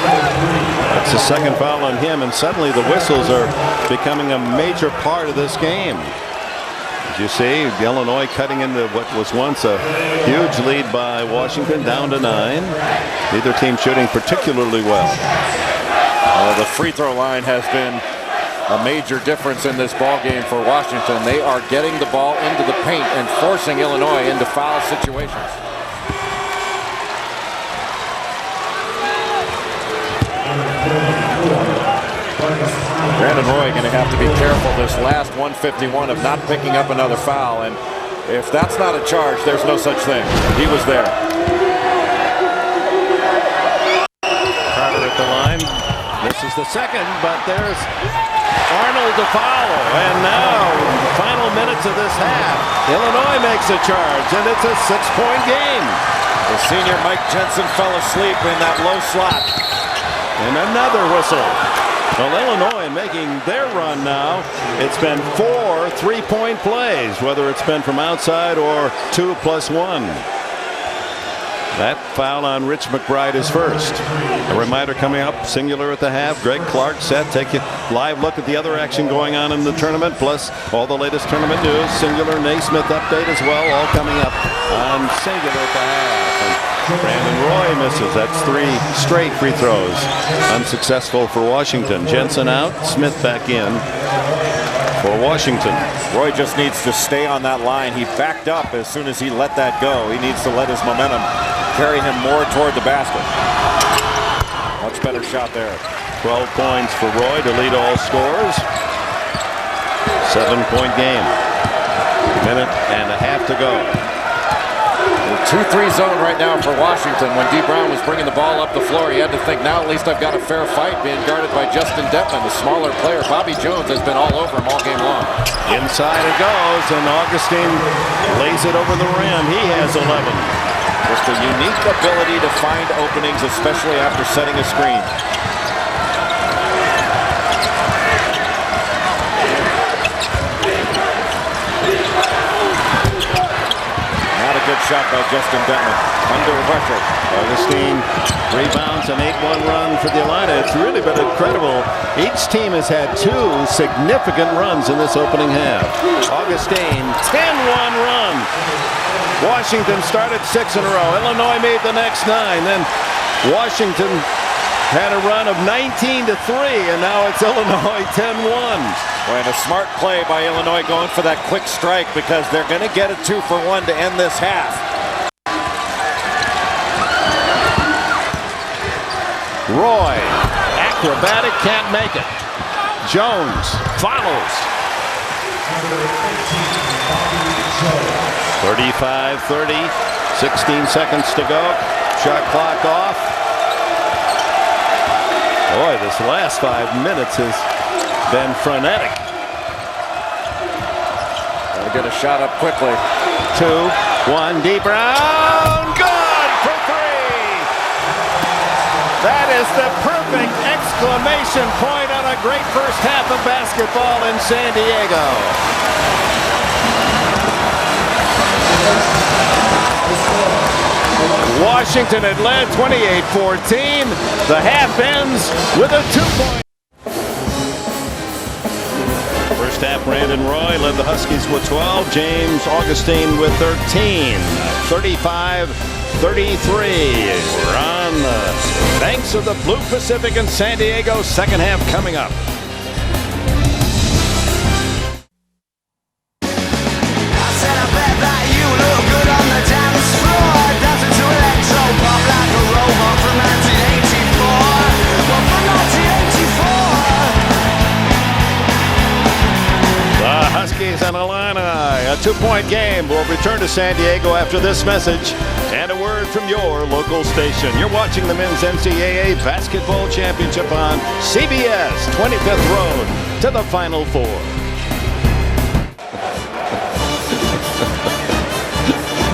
That's the second foul on him, and suddenly the whistles are becoming a major part of this game. As you see, Illinois cutting into what was once a huge lead by Washington, down to 9. Neither team shooting particularly well. The free throw line has been a major difference in this ball game for Washington. They are getting the ball into the paint and forcing Illinois into foul situations. Brandon Roy going to have to be careful this last 151 of not picking up another foul, and if that's not a charge, there's no such thing. He was there. Carter at the line. This is the second, but there's Arnold to follow, and now final minutes of this half. Illinois makes a charge, and it's a 6-point game. The senior Mike Jensen fell asleep in that low slot. And another whistle. Well, Illinois making their run now. It's been 4 3-point plays, whether it's been from outside or 2 plus 1. That foul on Rich McBride is first. A reminder coming up, singular at the half. Greg Clark set. Take a live look at the other action going on in the tournament, plus all the latest tournament news. Singular Naismith update as well, all coming up on singular at the half. And Brandon Roy misses. That's 3 straight free throws. Unsuccessful for Washington. Jensen out, Smith back in for Washington. Roy just needs to stay on that line. He backed up as soon as he let that go. He needs to let his momentum carry him more toward the basket. Much better shot there. 12 points for Roy to lead all scorers. 7-point game. Minute and a half to go. 2-3 zone right now for Washington. When D. Brown was bringing the ball up the floor, he had to think, now at least I've got a fair fight, being guarded by Justin Detman, the smaller player. Bobby Jones has been all over him all game long. Inside it goes, and Augustine lays it over the rim. He has 11. Just a unique ability to find openings, especially after setting a screen. Good shot by Justin Detman. Under pressure. Augustine rebounds, an 8-1 run for the Illini. It's really been incredible. Each team has had 2 significant runs in this opening half. Augustine, 10-1 run. Washington started 6 in a row. Illinois made the next 9. Then Washington had a run of 19-3, and now it's Illinois 10-1. And a smart play by Illinois going for that quick strike, because they're going to get a 2-for-1 to end this half. Roy, acrobatic, can't make it. Jones follows. 35-30, 16 seconds to go. Shot clock off. Boy, this last 5 minutes has been frenetic. Gotta get a shot up quickly. 2-1, D. Brown, good for 3. That is the perfect exclamation point on a great first half of basketball in San Diego. Washington had led 28-14. The half ends with a 2-point. First half, Brandon Roy led the Huskies with 12. James Augustine with 13. 35-33. We're on the banks of the Blue Pacific in San Diego. Second half coming up. Dance floor, dancing to electro pop like a robot from two-point game. We'll return to San Diego after this message and a word from your local station. You're watching the Men's NCAA Basketball Championship on CBS, 25th Road to the Final Four.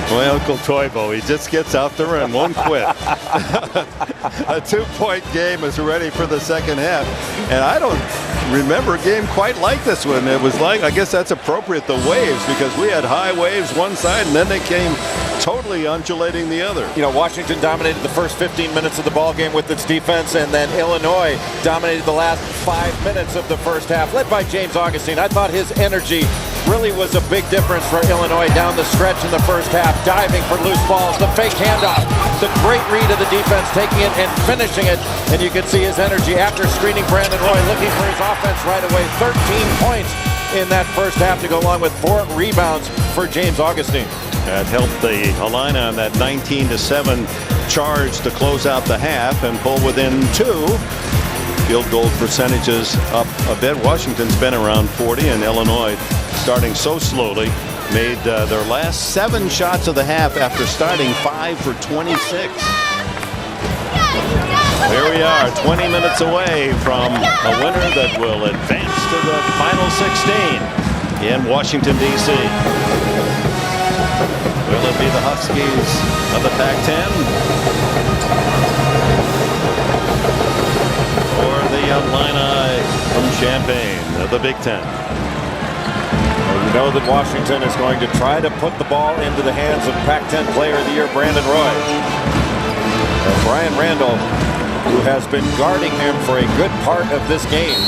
My Uncle Toivo, he just gets out there and won't quit. A two-point game is ready for the second half. And I don't remember a game quite like this one. It was like, I guess that's appropriate, the waves, because we had high waves one side and then they came totally undulating the other. You know, Washington dominated the first 15 minutes of the ball game with its defense, and then Illinois dominated the last 5 minutes of the first half, led by James Augustine. I thought his energy really was a big difference for Illinois down the stretch in the first half, diving for loose balls, the fake handoff, the great read of the defense, taking it and finishing it, and you can see his energy after screening Brandon Roy, looking for his offense right away. 13 points in that first half to go along with 4 rebounds for James Augustine. That helped the Illini on that 19-7 charge to close out the half and pull within 2. Field goal percentages up a bit. Washington's been around 40, and Illinois, starting so slowly, made their last 7 shots of the half after starting 5 for 26. Here we are, 20 minutes away from a winner that will advance to the final 16 in Washington, D.C. Will it be the Huskies of the Pac-10? Or the Illini from Champaign of the Big Ten? We know that Washington is going to try to put the ball into the hands of Pac-10 Player of the Year Brandon Roy. And Brian Randall, who has been guarding him for a good part of this game.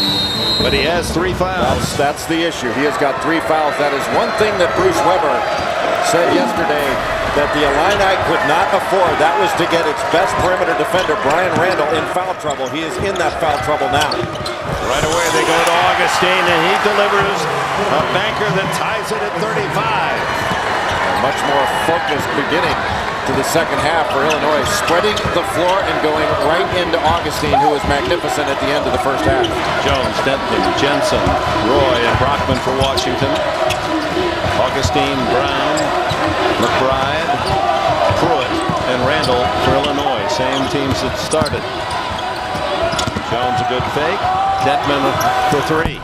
But he has 3 fouls. That's the issue. He has got 3 fouls. That is one thing that Bruce Weber said yesterday that the Illini could not afford. That was to get its best perimeter defender, Brian Randall, in foul trouble. He is in that foul trouble now. Right away they go to Augustine, and he delivers a banker that ties it at 35. A much more focused beginning to the second half for Illinois, spreading the floor and going right into Augustine, who was magnificent at the end of the first half. Jones, Denton, Jensen, Roy, and Brockman for Washington. Augustine, Brown, McBride, Pruitt, and Randall for Illinois. Same teams that started. Jones a good fake. Detman for 3.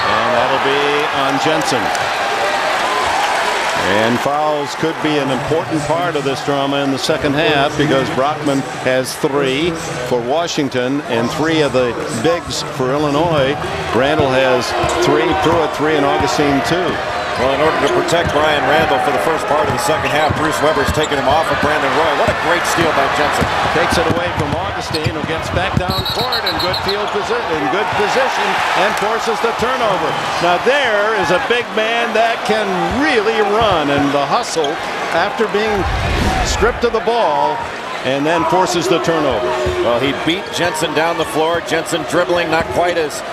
And that'll be on Jensen. And fouls could be an important part of this drama in the second half, because Brockman has 3 for Washington and 3 of the bigs for Illinois. Randall has 3, Pruitt 3, and Augustine 2. Well, in order to protect Brian Randall for the first part of the second half, Bruce Weber's taken him off of Brandon Roy. What a great steal by Jensen. Takes it away from Augustine, who gets back down court in good position and forces the turnover. Now there is a big man that can really run, and the hustle after being stripped of the ball and then forces the turnover. Well, he beat Jensen down the floor. Jensen dribbling, not quite as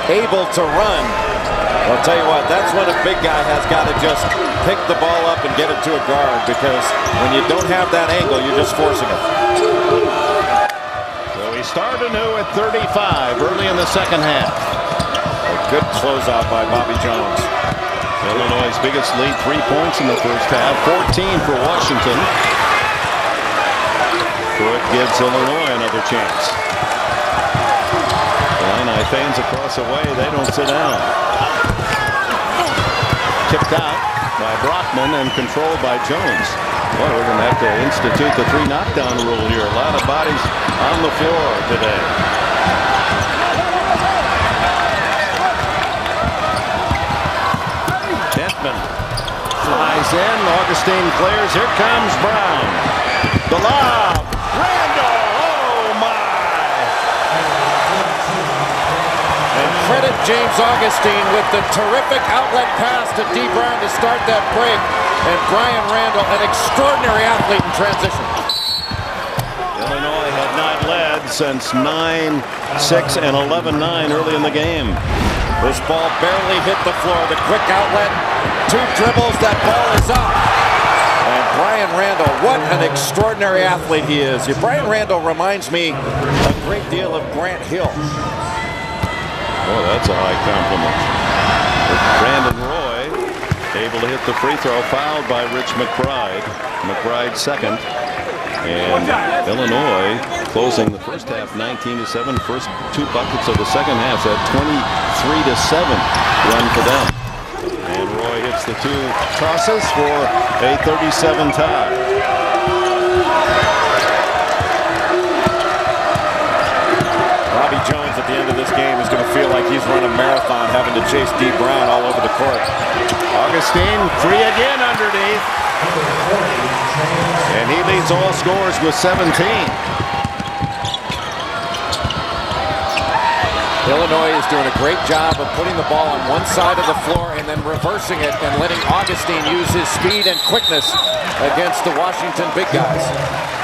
able to run. I'll tell you what, that's when a big guy has got to just pick the ball up and get it to a guard, because when you don't have that angle, you're just forcing it. So we start anew at 35 early in the second half. A good closeout by Bobby Jones. Illinois' biggest lead, 3 points in the first half, 14 for Washington. Pruitt gives Illinois another chance. Illini fans across the way, they don't sit down. Tipped out by Brockman and controlled by Jones. Boy, we're going to have to institute the 3 knockdown rule here. A lot of bodies on the floor today. Detman flies in. Augustine clears. Here comes Brown. The lob. Randall. Oh, my. And credit James Augustine with the terrific outlet pass to D. Brown to start that break. And Brian Randall, an extraordinary athlete in transition. Illinois had not led since 9-6 and 11-9 early in the game. This ball barely hit the floor. The quick outlet, 2 dribbles, that ball is up. And Brian Randall, what an extraordinary athlete he is. Brian Randall reminds me a great deal of Grant Hill. Oh, that's a high compliment. Brandon Roy able to hit the free throw, fouled by Rich McBride. McBride second. And Illinois closing the first half 19-7. First 2 buckets of the second half. That 23-7 run for them. And Roy hits the 2 tosses for a 37 tie. Bobby Jones at the end of this game is going to feel like he's run a marathon having to chase D. Brown all over the court. Augustine, 3 again underneath. And he leads all scorers with 17. Illinois is doing a great job of putting the ball on one side of the floor and then reversing it and letting Augustine use his speed and quickness against the Washington big guys.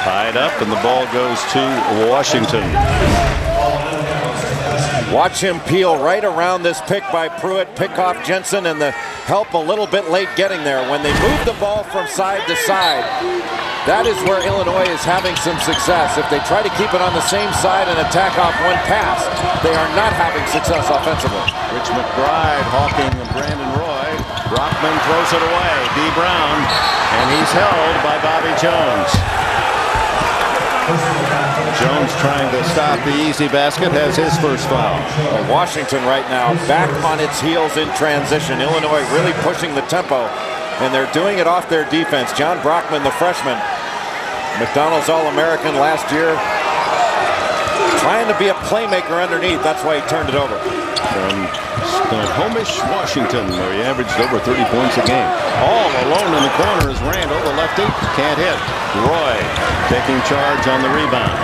Tied up, and the ball goes to Washington. Watch him peel right around this pick by Pruitt, pick off Jensen, and the help a little bit late getting there. When they move the ball from side to side, that is where Illinois is having some success. If they try to keep it on the same side and attack off one pass, they are not having success offensively. Rich McBride hawking Brandon Roy. Brockman throws it away. D. Brown, and he's held by Bobby Jones. Jones trying to stop the easy basket, has his first foul. Washington right now back on its heels in transition. Illinois really pushing the tempo, and they're doing it off their defense. John Brockman, the freshman, McDonald's All-American last year, trying to be a playmaker underneath. That's why he turned it over. From Snohomish, Washington, where he averaged over 30 points a game. All alone in the corner is Randall, the lefty, can't hit. Roy taking charge on the rebound.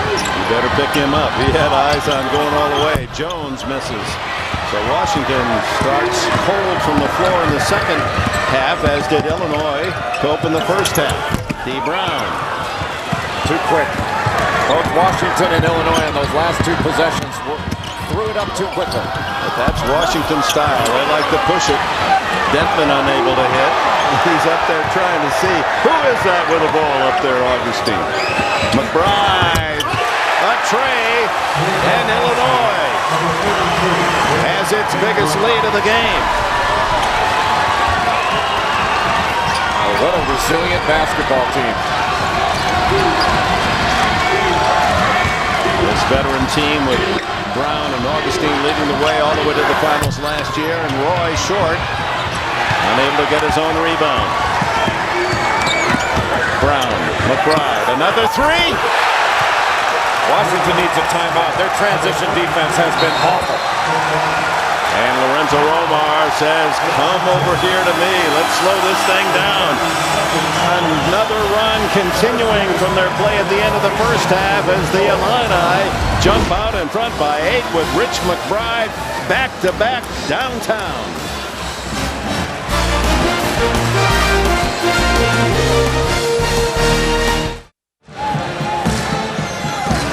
You better pick him up. He had eyes on going all the way. Jones misses. So Washington starts cold from the floor in the second half, as did Illinois to open the first half. D. Brown. Too quick. Both Washington and Illinois in those last 2 possessions threw it up too quickly. But that's Washington style. They like to push it. Denton unable to hit. He's up there trying to see who is that with the ball up there, Augustine. McBride, a tray, and Illinois has its biggest lead of the game. Oh, what a resilient basketball team. This veteran team with Brown and Augustine leading the way all the way to the finals last year, and Roy short, unable to get his own rebound. Brown, McBride, another 3. Washington needs a timeout. Their transition defense has been awful. And Lorenzo Romar says, come over here to me. Let's slow this thing down. Another run continuing from their play at the end of the first half as the Illini jump out in front by 8 with Rich McBride back-to-back downtown.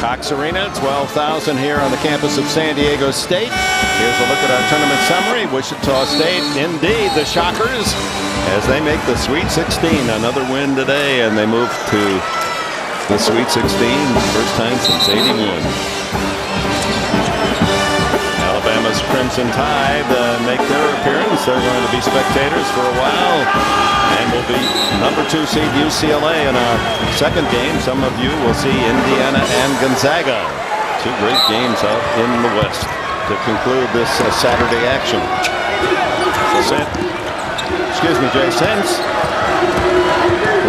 Cox Arena, 12,000 here on the campus of San Diego State. Here's a look at our tournament summary. Wichita State, indeed, the Shockers, as they make the Sweet 16. Another win today, and they move to the Sweet 16, first time since '81. Alabama's Crimson Tide make their appearance. They're going to be spectators for a while, and will be number 2 seed UCLA in our second game. Some of you will see Indiana and Gonzaga. 2 great games out in the West to conclude this Saturday action. Excuse me, Jay. Since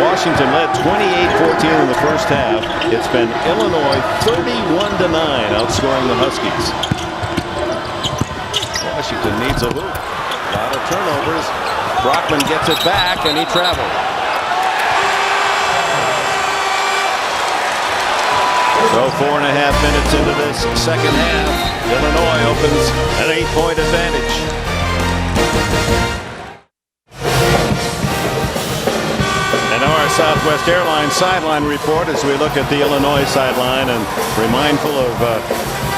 Washington led 28-14 in the first half, it's been Illinois 31-9, outscoring the Huskies. Washington needs a hoop. A lot of turnovers. Brockman gets it back, and he traveled. So 4.5 minutes into this second half, Illinois opens an 8-point advantage. And now our Southwest Airlines sideline report as we look at the Illinois sideline, and we're mindful of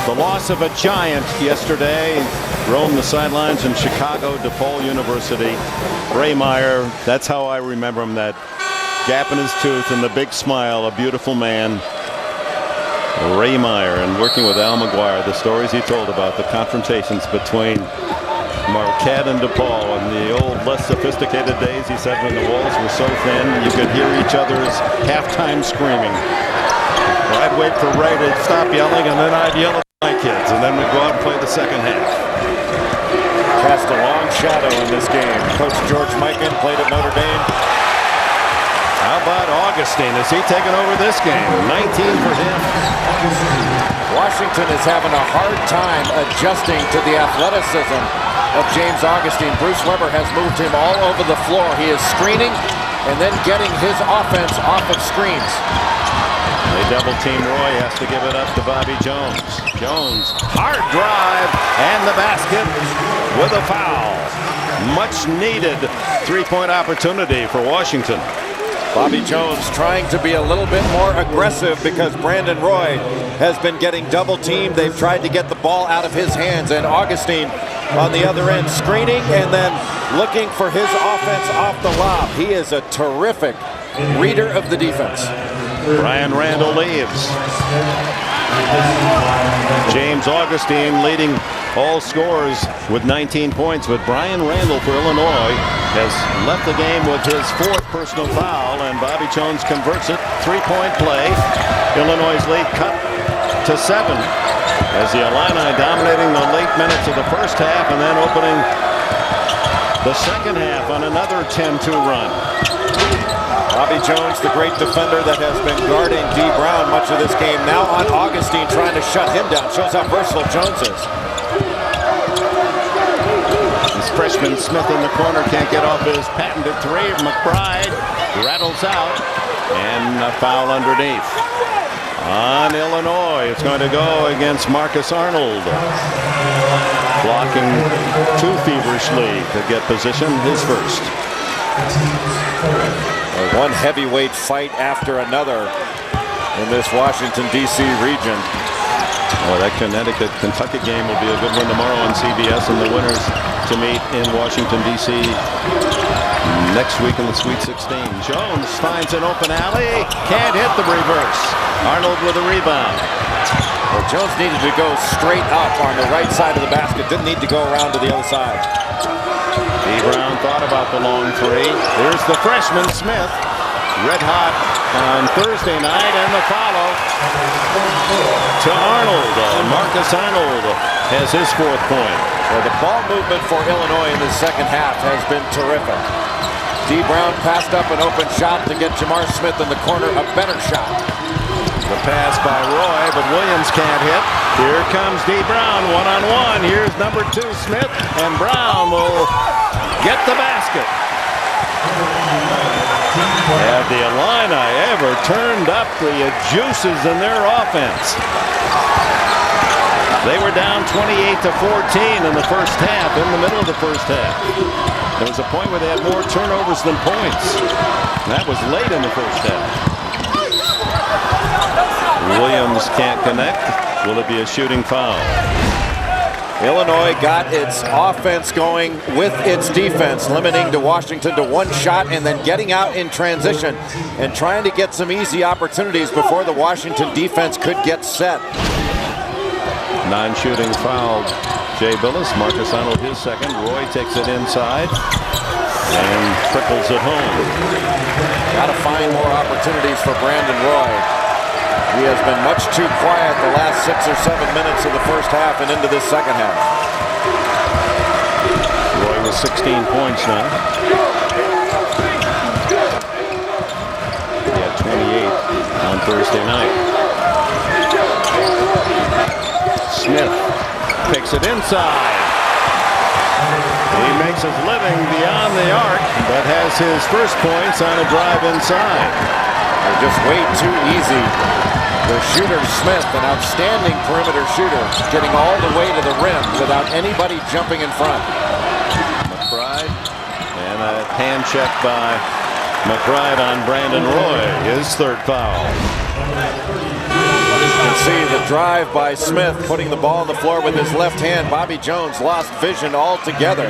the loss of a giant yesterday. Roamed the sidelines in Chicago, DePaul University. Ray Meyer, that's how I remember him, that gap in his tooth and the big smile, a beautiful man. Ray Meyer, and working with Al McGuire, the stories he told about the confrontations between Marquette and DePaul in the old, less sophisticated days. He said when the walls were so thin, you could hear each other's halftime screaming. I'd wait for Ray to stop yelling, and then I'd yell at my kids, and then we'd go out and play the second half. Cast a long shadow in this game. Coach George Mikan played at Notre Dame. How about Augustine? Has he taken over this game? 19 for him. Washington is having a hard time adjusting to the athleticism of James Augustine. Bruce Weber has moved him all over the floor. He is screening and then getting his offense off of screens. They double team Roy, has to give it up to Bobby Jones. Jones, hard drive, and the basket with a foul. Much needed three-point opportunity for Washington. Bobby Jones trying to be a little bit more aggressive because Brandon Roy has been getting double teamed. They've tried to get the ball out of his hands, and Augustine on the other end screening and then looking for his offense off the lob. He is a terrific reader of the defense. Brian Randall leaves. James Augustine leading all scorers with 19 points, but Brian Randall for Illinois has left the game with his fourth personal foul, and Bobby Jones converts it. Three-point play. Illinois' lead cut to 7 as the Illini dominating the late minutes of the first half and then opening the second half on another 10-2 run. Bobby Jones, the great defender that has been guarding D. Brown much of this game, now on Augustine trying to shut him down. Shows how versatile Jones is. This freshman Smith in the corner can't get off his patented three. McBride rattles out, and a foul underneath. On Illinois, it's going to go against Marcus Arnold. Blocking too feverishly to get position, his first. One heavyweight fight after another in this Washington, D.C. region. Oh, that Connecticut-Kentucky game will be a good one tomorrow on CBS, and the winners to meet in Washington, D.C. next week in the Sweet 16. Jones finds an open alley. Can't hit the reverse. Arnold with a rebound. Well, Jones needed to go straight up on the right side of the basket. Didn't need to go around to the other side. D. Brown thought about the long three. Here's the freshman Smith. Red hot on Thursday night, and the follow to Arnold. Marcus Arnold has his fourth point. Well, the ball movement for Illinois in the second half has been terrific. D. Brown passed up an open shot to get Jamar Smith in the corner a better shot. The pass by Roy, but Williams can't hit. Here comes D. Brown, one-on-one. Here's number 2, Smith, and Brown will get the basket. Have the Illini ever turned up the juices in their offense? They were down 28-14 in the first half, in the middle of the first half. There was a point where they had more turnovers than points. That was late in the first half. Williams can't connect. Will it be a shooting foul? Illinois got its offense going with its defense, limiting to Washington to one shot and then getting out in transition and trying to get some easy opportunities before the Washington defense could get set. Non-shooting foul. Jay Billis, Marcus Arnold his second. Roy takes it inside and triples it home. Got to find more opportunities for Brandon Roy. He has been much too quiet the last 6 or 7 minutes of the first half and into this second half. Roy with 16 points now. He had 28 on Thursday night. Smith picks it inside. He makes his living beyond the arc, but has his first points on a drive inside. They're just way too easy. The shooter Smith, an outstanding perimeter shooter, getting all the way to the rim without anybody jumping in front. McBride, and a hand check by McBride on Brandon Roy, his third foul. You can see the drive by Smith, putting the ball on the floor with his left hand. Bobby Jones lost vision altogether.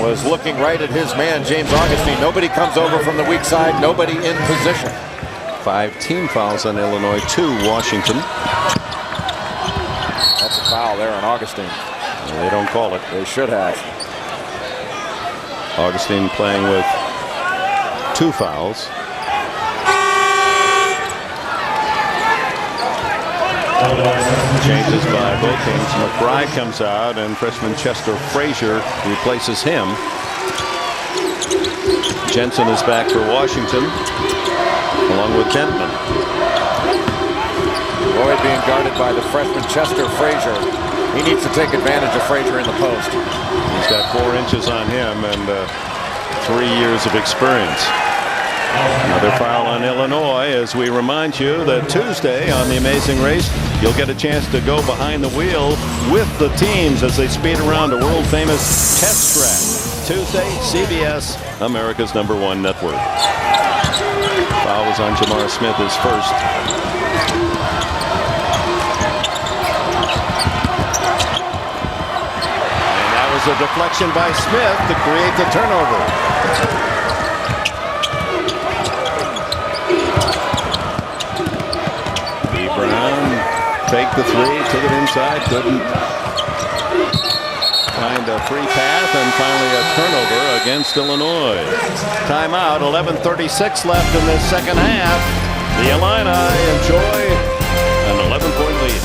Was looking right at his man, James Augustine. Nobody comes over from the weak side, nobody in position. 5 team fouls on Illinois, 2 Washington. That's a foul there on Augustine. They don't call it. They should have. Augustine playing with 2 fouls. Changes by both teams. McBride comes out and freshman Chester Frazier replaces him. Jensen is back for Washington along with Dentman. Roy being guarded by the freshman Chester Frazier. He needs to take advantage of Frazier in the post. He's got 4 inches on him and 3 years of experience. Another foul on Illinois as we remind you that Tuesday on The Amazing Race, you'll get a chance to go behind the wheel with the teams as they speed around a world-famous test track. Tuesday, CBS, America's #1 network. Foul was on Jamar Smith, his first. And that was a deflection by Smith to create the turnover. Take the 3, took it inside, couldn't find a free path, and finally a turnover against Illinois. Timeout, 11:36 left in this second half. The Illini enjoy an 11-point lead.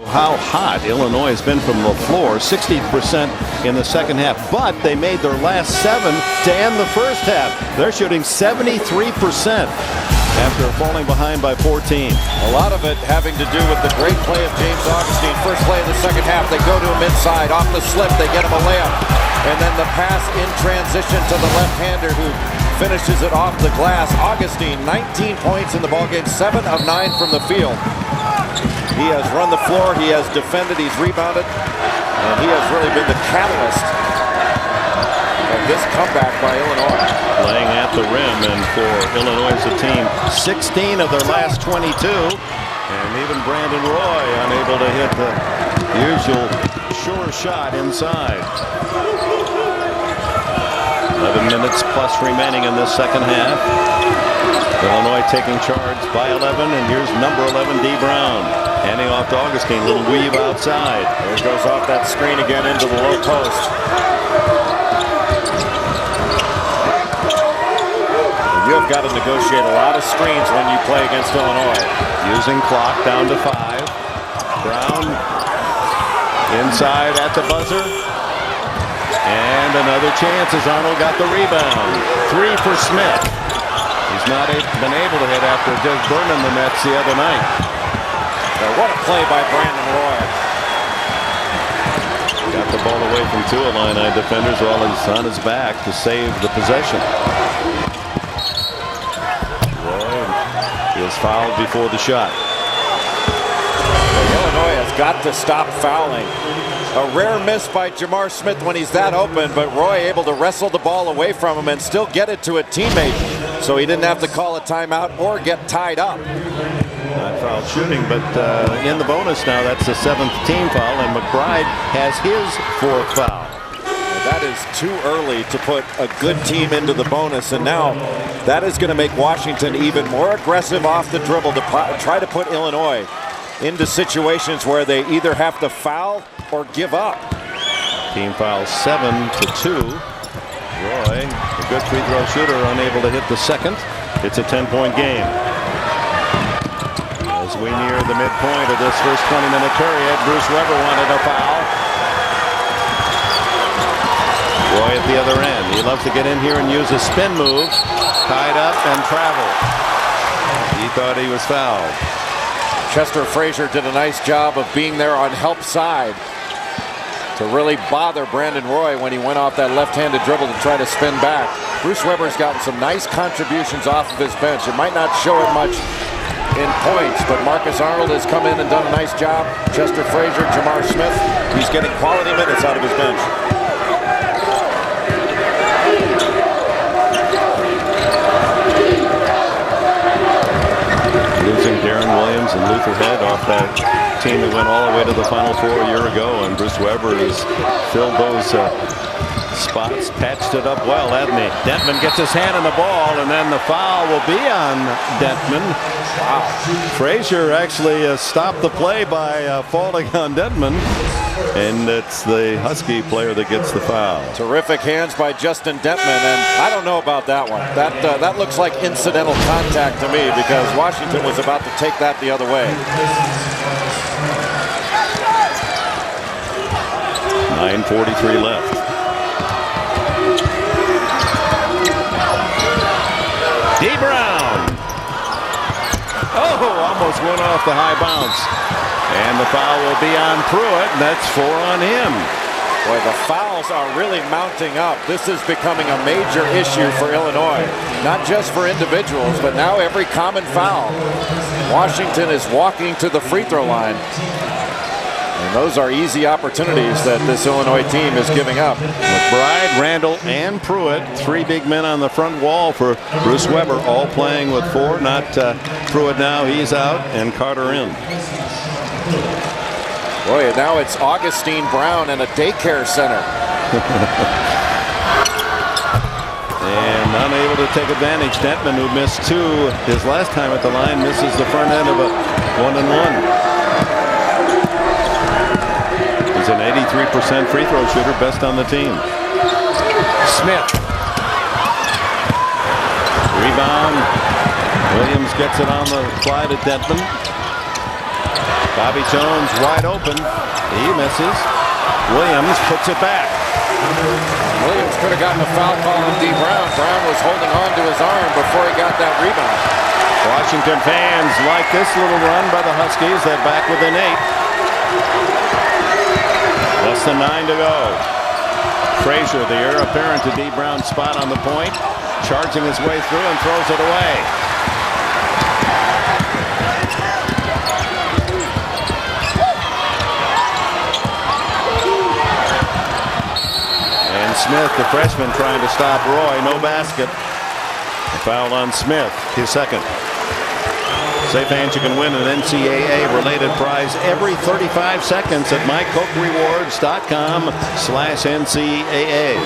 How hot Illinois has been from the floor, 60% in the second half, but they made their last 7 to end the first half. They're shooting 73%. After falling behind by 14. A lot of it having to do with the great play of James Augustine. First play of the second half, they go to him inside. Off the slip, they get him a layup. And then the pass in transition to the left-hander who finishes it off the glass. Augustine, 19 points in the ballgame, 7 of 9 from the field. He has run the floor, he has defended, he's rebounded, and he has really been the catalyst of this comeback by Illinois. Playing at the rim, and for Illinois as a team, 16 of their last 22. And even Brandon Roy unable to hit the usual sure shot inside. 11 minutes plus remaining in this second half. Illinois taking charge by 11, and here's number 11, D. Brown. Handing off to Augustine, little weave outside. There goes off that screen again into the low post. You have got to negotiate a lot of screens when you play against Illinois. Using clock down to 5. Brown inside at the buzzer. And another chance as Arnold got the rebound. 3 for Smith. He's not been able to hit after just burning the nets the other night. Now what a play by Brandon Roy. Got the ball away from 2 Illini defenders while he's on his back to save the possession. He is fouled before the shot. Illinois has got to stop fouling. A rare miss by Jamar Smith when he's that open, but Roy able to wrestle the ball away from him and still get it to a teammate, so he didn't have to call a timeout or get tied up. Not foul shooting, but in the bonus now, that's the 7th team foul, and McBride has his 4th foul. That is too early to put a good team into the bonus, and now that is going to make Washington even more aggressive off the dribble to try to put Illinois into situations where they either have to foul or give up. Team foul 7-2. Roy, a good free throw shooter, unable to hit the second. It's a 10-point game. As we near the midpoint of this first 20-minute period, Bruce Weber wanted a foul. Roy at the other end. He loves to get in here and use a spin move. Tied up and travel. He thought he was fouled. Chester Frazier did a nice job of being there on help side to really bother Brandon Roy when he went off that left-handed dribble to try to spin back. Bruce Weber's gotten some nice contributions off of his bench. It might not show it much in points, but Marcus Arnold has come in and done a nice job. Chester Frazier, Jamar Smith, he's getting quality minutes out of his bench. Losing Darren Williams and Luther Head off that team that went all the way to the Final Four a year ago, and Bruce Weber has filled those spots, patched it up well, hasn't he? Dentman gets his hand on the ball, and then the foul will be on Dentman. Wow. Frazier actually stopped the play by falling on Dentman, and it's the Husky player that gets the foul. Terrific hands by Justin Dentman, and I don't know about that one. That looks like incidental contact to me, because Washington was about to take that the other way. 9:43 left. D. Brown. Oh, almost went off the high bounce. And the foul will be on Pruitt, and that's 4 on him. Boy, the fouls are really mounting up. This is becoming a major issue for Illinois. Not just for individuals, but now every common foul. Washington is walking to the free throw line. And those are easy opportunities that this Illinois team is giving up. McBride, Randall, and Pruitt, 3 big men on the front wall for Bruce Weber, all playing with 4. Not Pruitt now, he's out, and Carter in. Boy, now it's Augustine Brown and a daycare center. And unable to take advantage. Dentman, who missed 2 his last time at the line, misses the front end of a 1-and-1. He's an 83% free throw shooter, best on the team. Smith. Rebound. Williams gets it on the fly to Dentman. Bobby Jones wide open. He misses. Williams puts it back. Williams could have gotten a foul call on D. Brown. Brown was holding on to his arm before he got that rebound. Washington fans like this little run by the Huskies. They're back within 8. Less than 9 to go. Frazier, the heir apparent to D. Brown's spot on the point, charging his way through and throws it away. And Smith, the freshman, trying to stop Roy. No basket. A foul on Smith, his second. Say fans, you can win an NCAA-related prize every 35 seconds at mycokerewards.com/NCAA.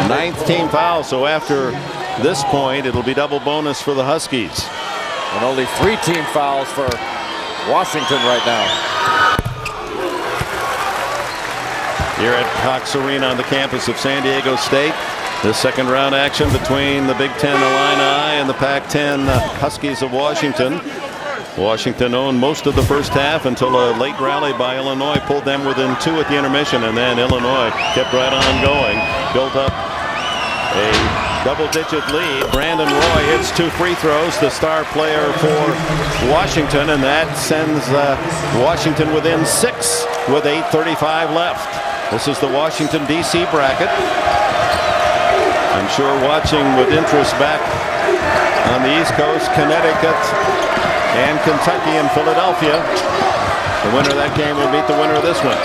9th team foul, so after this point, it'll be double bonus for the Huskies. And only 3 team fouls for Washington right now. Here at Cox Arena on the campus of San Diego State. This second round action between the Big Ten Illini and the Pac-10 Huskies of Washington. Washington owned most of the first half until a late rally by Illinois pulled them within 2 at the intermission, and then Illinois kept right on going, built up a double-digit lead. Brandon Roy hits 2 free throws, the star player for Washington, and that sends Washington within 6 with 8:35 left. This is the Washington, D.C. bracket. I'm sure watching with interest back on the East Coast, Connecticut and Kentucky and Philadelphia. The winner of that game will beat the winner of this one.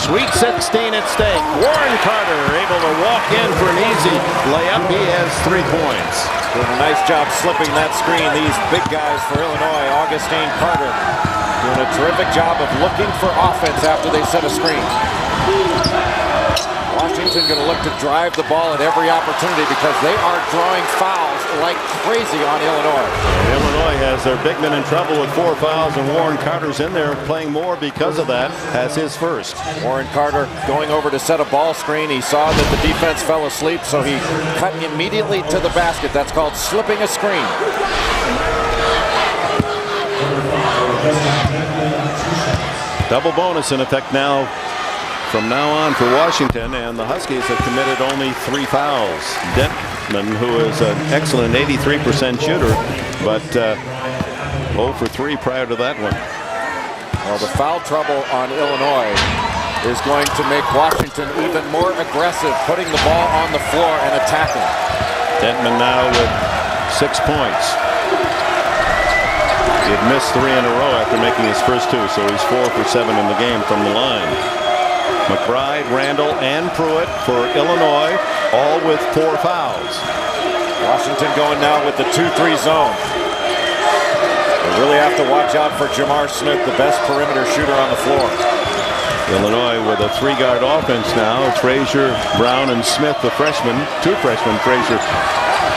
Sweet 16 at stake. Warren Carter able to walk in for an easy layup. He has 3 points. Doing a nice job slipping that screen. These big guys for Illinois, Augustine Carter, doing a terrific job of looking for offense after they set a screen. Washington going to look to drive the ball at every opportunity because they are drawing fouls like crazy on Illinois. And Illinois has their big men in trouble with 4 fouls, and Warren Carter's in there playing more because of that. Has his first. Warren Carter going over to set a ball screen. He saw that the defense fell asleep, so he cut immediately to the basket. That's called slipping a screen. Double bonus in effect now from now on for Washington, and the Huskies have committed only 3 fouls. Dentman, who is an excellent 83% shooter, but 0 for 3 prior to that one. Well, the foul trouble on Illinois is going to make Washington even more aggressive, putting the ball on the floor and attacking. Dentman now with 6 points. He had missed 3 in a row after making his first 2, so he's 4 for 7 in the game from the line. McBride, Randall, and Pruitt for Illinois, all with 4 fouls. Washington going now with the 2-3 zone. They really have to watch out for Jamar Smith, the best perimeter shooter on the floor. Illinois with a three-guard offense now. It's Frazier, Brown, and Smith, the freshmen. Two freshmen, Frazier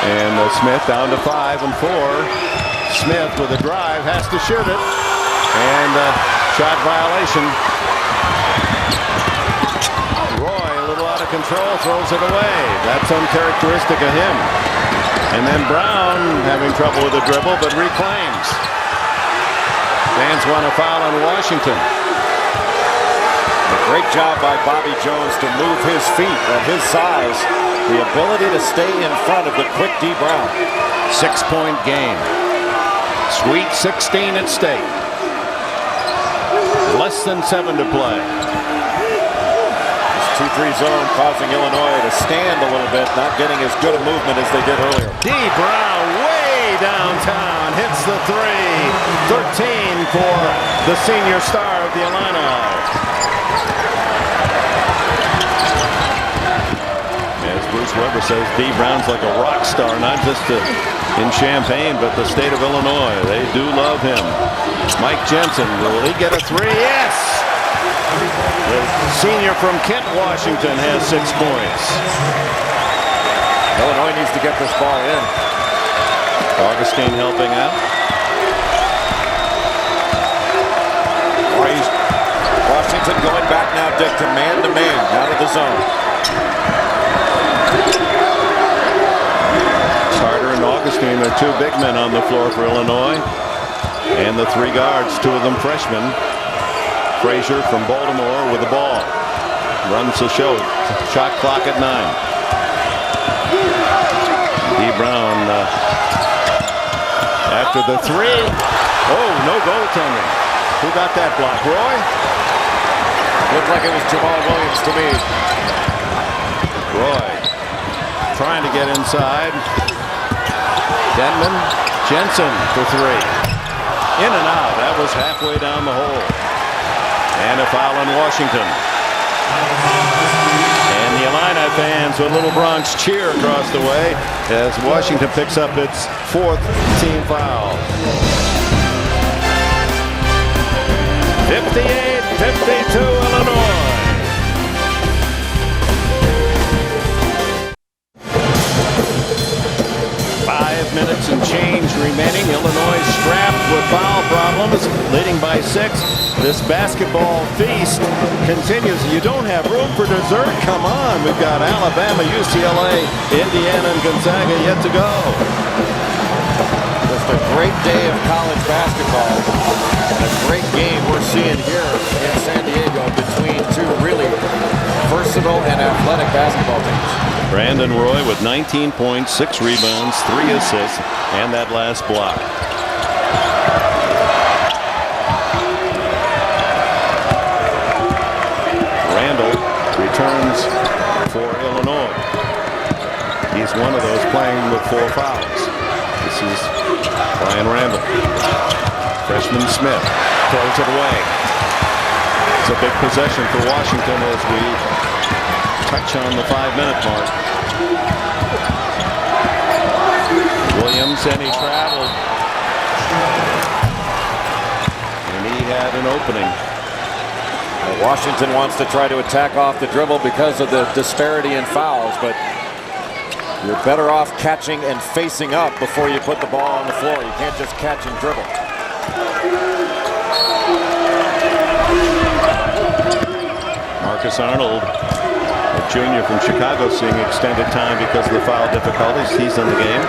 and Smith, down to 5 and 4. Smith with a drive, has to shoot it, and shot violation. Roy, a little out of control, throws it away. That's uncharacteristic of him. And then Brown having trouble with the dribble, but reclaims. Fans want a foul on Washington. A great job by Bobby Jones to move his feet at his size. The ability to stay in front of the quick D. Brown. 6-point game. Sweet 16 at stake. Less than 7 to play. This 2-3 zone causing Illinois to stand a little bit, not getting as good a movement as they did earlier. D. Brown way downtown, hits the 3. 13 for the senior star of the Illini. As Bruce Weber says, D. Brown's like a rock star, not just in Champaign, but the state of Illinois. They do love him. Mike Jensen, will he get a 3? Yes! The senior from Kent, Washington, has 6 points. Illinois needs to get this ball in. Augustine helping out. Washington going back now, Dick, to man, out of the zone. Carter and Augustine are 2 big men on the floor for Illinois. And the 3 guards, 2 of them freshmen. Frazier from Baltimore with the ball. Runs the show. Shot clock at 9. D. Brown after the 3. Oh, no goaltending. Who got that block? Roy? Looked like it was Jamal Williams to me. Roy trying to get inside. Denman, Jensen for 3. In and out. That was halfway down the hole. And a foul on Washington. And the Illini fans with a little Bronx cheer across the way as Washington picks up its 4th team foul. 58-52 Illinois. 5 minutes and change remaining. Illinois strapped with foul problems, leading by 6. This basketball feast continues. You don't have room for dessert? Come on. We've got Alabama, UCLA, Indiana, and Gonzaga yet to go. Just a great day of college basketball. And a great game we're seeing here in San Diego between 2 really versatile and athletic basketball teams. Brandon Roy with 19 points, 6 rebounds, 3 assists, and that last block. Randall returns for Illinois. He's one of those playing with 4 fouls. This is Brian Randall. Freshman Smith throws it away. It's a big possession for Washington as we touch on the 5-minute mark. Williams, and he traveled. And he had an opening. Well, Washington wants to try to attack off the dribble because of the disparity in fouls, but you're better off catching and facing up before you put the ball on the floor. You can't just catch and dribble. Marcus Arnold, a junior from Chicago, seeing extended time because of the foul difficulties. He's in the game.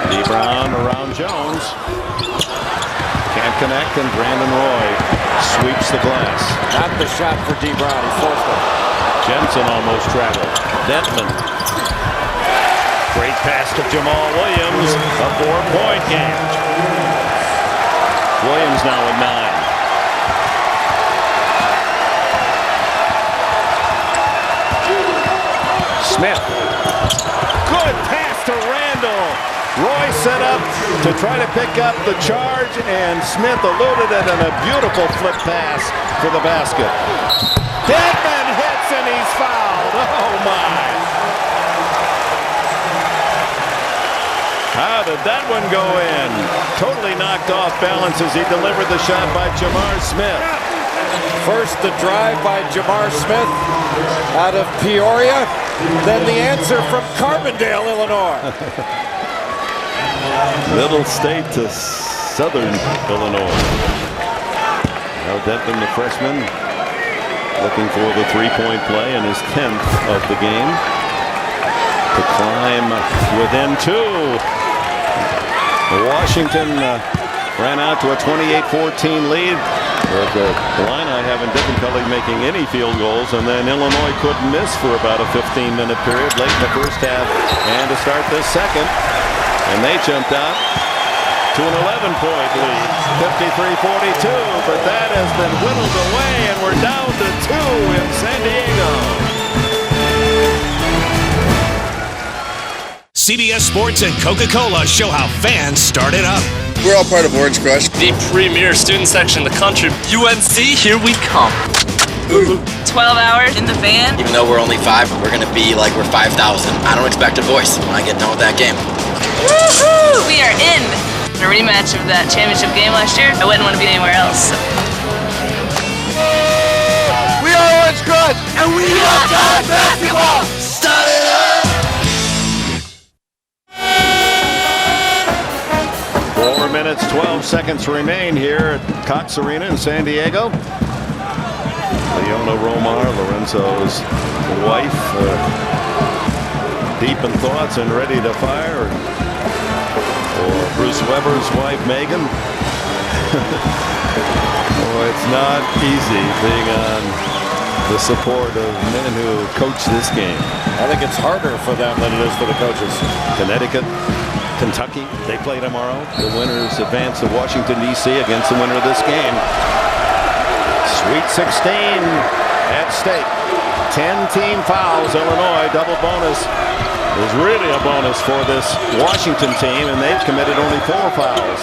D. Brown around Jones. Can't connect, and Brandon Roy sweeps the glass. Not the shot for D. Brown. He forced it. Jensen almost traveled. Denman. Great pass to Jamal Williams. A 4-point game. Williams now with 9. Smith. Good pass to Randall. Roy set up to try to pick up the charge, and Smith eluded it in a beautiful flip pass for the basket. Denman hits, and he's fouled. Oh, my. How did that one go in? Totally knocked off balance as he delivered the shot by Jamar Smith. First, the drive by Jamar Smith out of Peoria. Then the answer from Carbondale, Illinois. Middle State to Southern Illinois. Now Denton, the freshman, looking for the three-point play in his 10th of the game to climb within 2. Washington ran out to a 28-14 lead. The Illini having difficulty making any field goals, and then Illinois couldn't miss for about a 15-minute period late in the first half and to start this second. And they jumped out to an 11-point lead, 53-42, but that has been whittled away, and we're down to 2 in San Diego. CBS Sports and Coca-Cola show how fans started up. We're all part of Orange Crush. The premier student section in the country. UNC, here we come. 12 hours in the van. Even though we're only 5, we're going to be like we're 5,000. I don't expect a voice when I get done with that game. Woohoo! We are in a rematch of that championship game last year. I wouldn't want to be anywhere else. We are Orange Crush, and we love college basketball. Start it up! 4 minutes, 12 seconds remain here at Cox Arena in San Diego. Leona Romar, Lorenzo's wife, deep in thoughts and ready to fire. Or Bruce Weber's wife, Megan. Oh, it's not easy being on the support of men who coach this game. I think it's harder for them than it is for the coaches. Connecticut, Kentucky, they play tomorrow. The winners advance to Washington, D.C. against the winner of this game. Sweet 16 at stake. 10-team fouls. Illinois, double bonus. Is really a bonus for this Washington team, and they've committed only 4 fouls.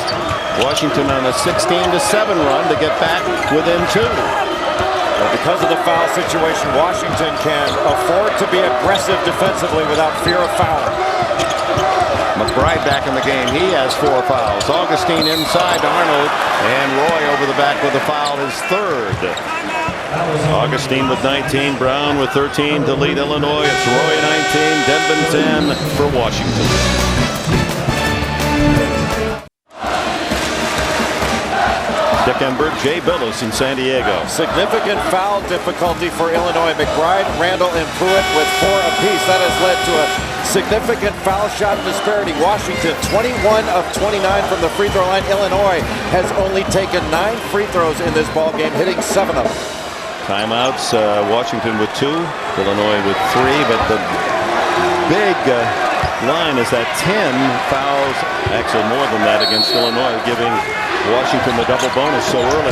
Washington on a 16-7 run to get back within 2. Well, because of the foul situation, Washington can afford to be aggressive defensively without fear of fouling. McBride back in the game. He has 4 fouls. Augustine inside to Arnold, and Roy over the back with a foul, his 3rd. Augustine with 19, Brown with 13 to lead Illinois. It's Roy 19, Denton 10 for Washington. Dick Enberg, Jay Billis in San Diego. Significant foul difficulty for Illinois. McBride, Randall, and Pruitt with 4 apiece. That has led to a significant foul shot disparity. Washington, 21 of 29 from the free throw line. Illinois has only taken 9 free throws in this ball game, hitting 7 of them. Timeouts, Washington with 2, Illinois with 3, but the big line is that 10 fouls, actually more than that against Illinois, giving Washington the double bonus so early.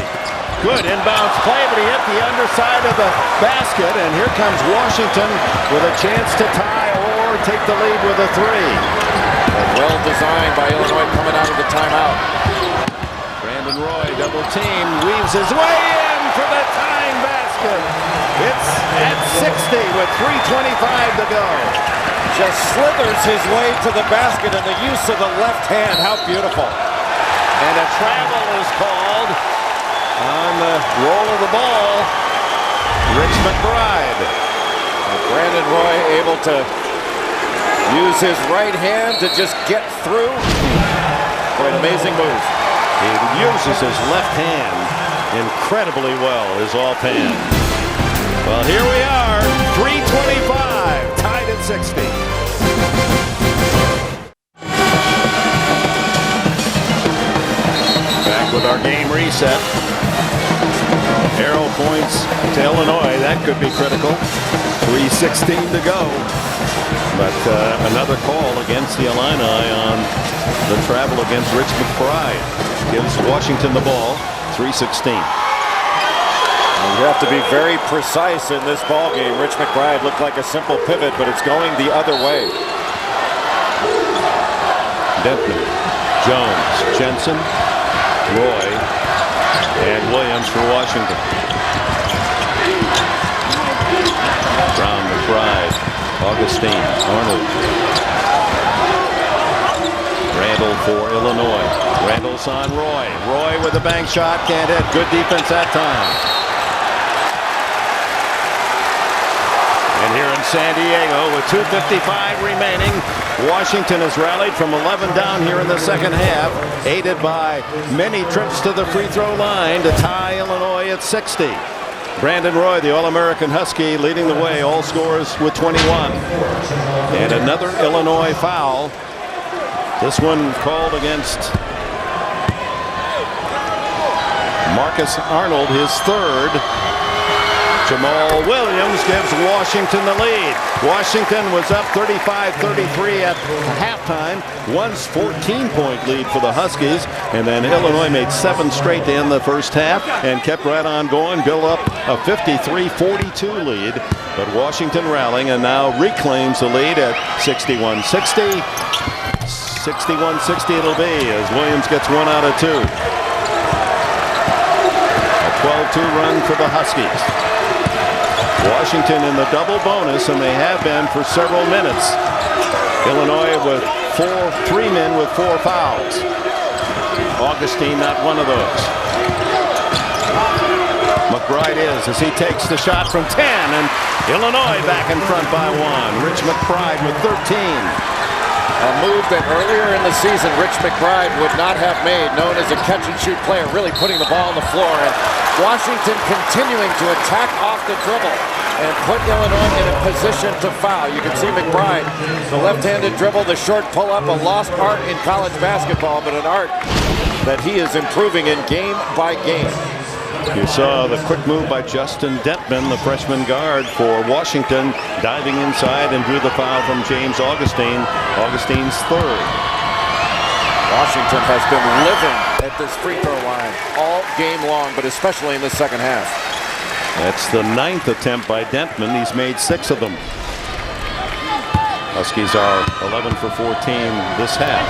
Good inbounds play, but he hit the underside of the basket, and here comes Washington with a chance to tie or take the lead with a 3. Well designed by Illinois coming out of the timeout. Brandon Roy, double team, weaves his way in for the tying basket. It's at 60 with 3:25 to go. Just slithers his way to the basket, and the use of the left hand, how beautiful. And a travel is called on the roll of the ball. Rich McBride. Brandon Roy able to use his right hand to just get through. Boy, an amazing move. He uses his left hand incredibly well, his offhand. Well, here we are, 3:25, tied at 60. Back with our game reset. Arrow points to Illinois. That could be critical. 3:16 to go. But another call against the Illini on the travel against Rich McBride. Gives Washington the ball. 3:16. You have to be very precise in this ball game. Rich McBride looked like a simple pivot, but it's going the other way. Denton, Jones, Jensen, Roy, and Williams for Washington. Brown, McBride, Augustine, Arnold. Randall for Illinois. Randall's on Roy. Roy with a bank shot, can't hit. Good defense that time. San Diego with 2:55 remaining. Washington has rallied from 11 down here in the second half, aided by many trips to the free throw line to tie Illinois at 60. Brandon Roy, the All-American Husky, leading the way, all scores with 21. And another Illinois foul. This one called against Marcus Arnold, his third. Jamal Williams gives Washington the lead. Washington was up 35-33 at halftime. Once 14-point lead for the Huskies. And then Illinois made 7 straight to end the first half and kept right on going, built up a 53-42 lead. But Washington rallying and now reclaims the lead at 61-60. 61-60 it'll be as Williams gets 1 out of 2. A 12-2 run for the Huskies. Washington in the double bonus, and they have been for several minutes. Illinois with 3 men with 4 fouls. Augustine not one of those. McBride is as he takes the shot from 10, and Illinois back in front by 1. Rich McBride with 13. A move that earlier in the season Rich McBride would not have made, known as a catch-and-shoot player, really putting the ball on the floor. And Washington continuing to attack off the dribble and put Illinois in a position to foul. You can see McBride, the left-handed dribble, the short pull-up, a lost art in college basketball, but an art that he is improving in game by game. You saw the quick move by Justin Detman, the freshman guard for Washington, diving inside and drew the foul from James Augustine. Augustine's third. Washington has been living at this free throw line all game long, but especially in the second half. That's the 9th attempt by Detman. He's made 6 of them. Huskies are 11 for 14 this half.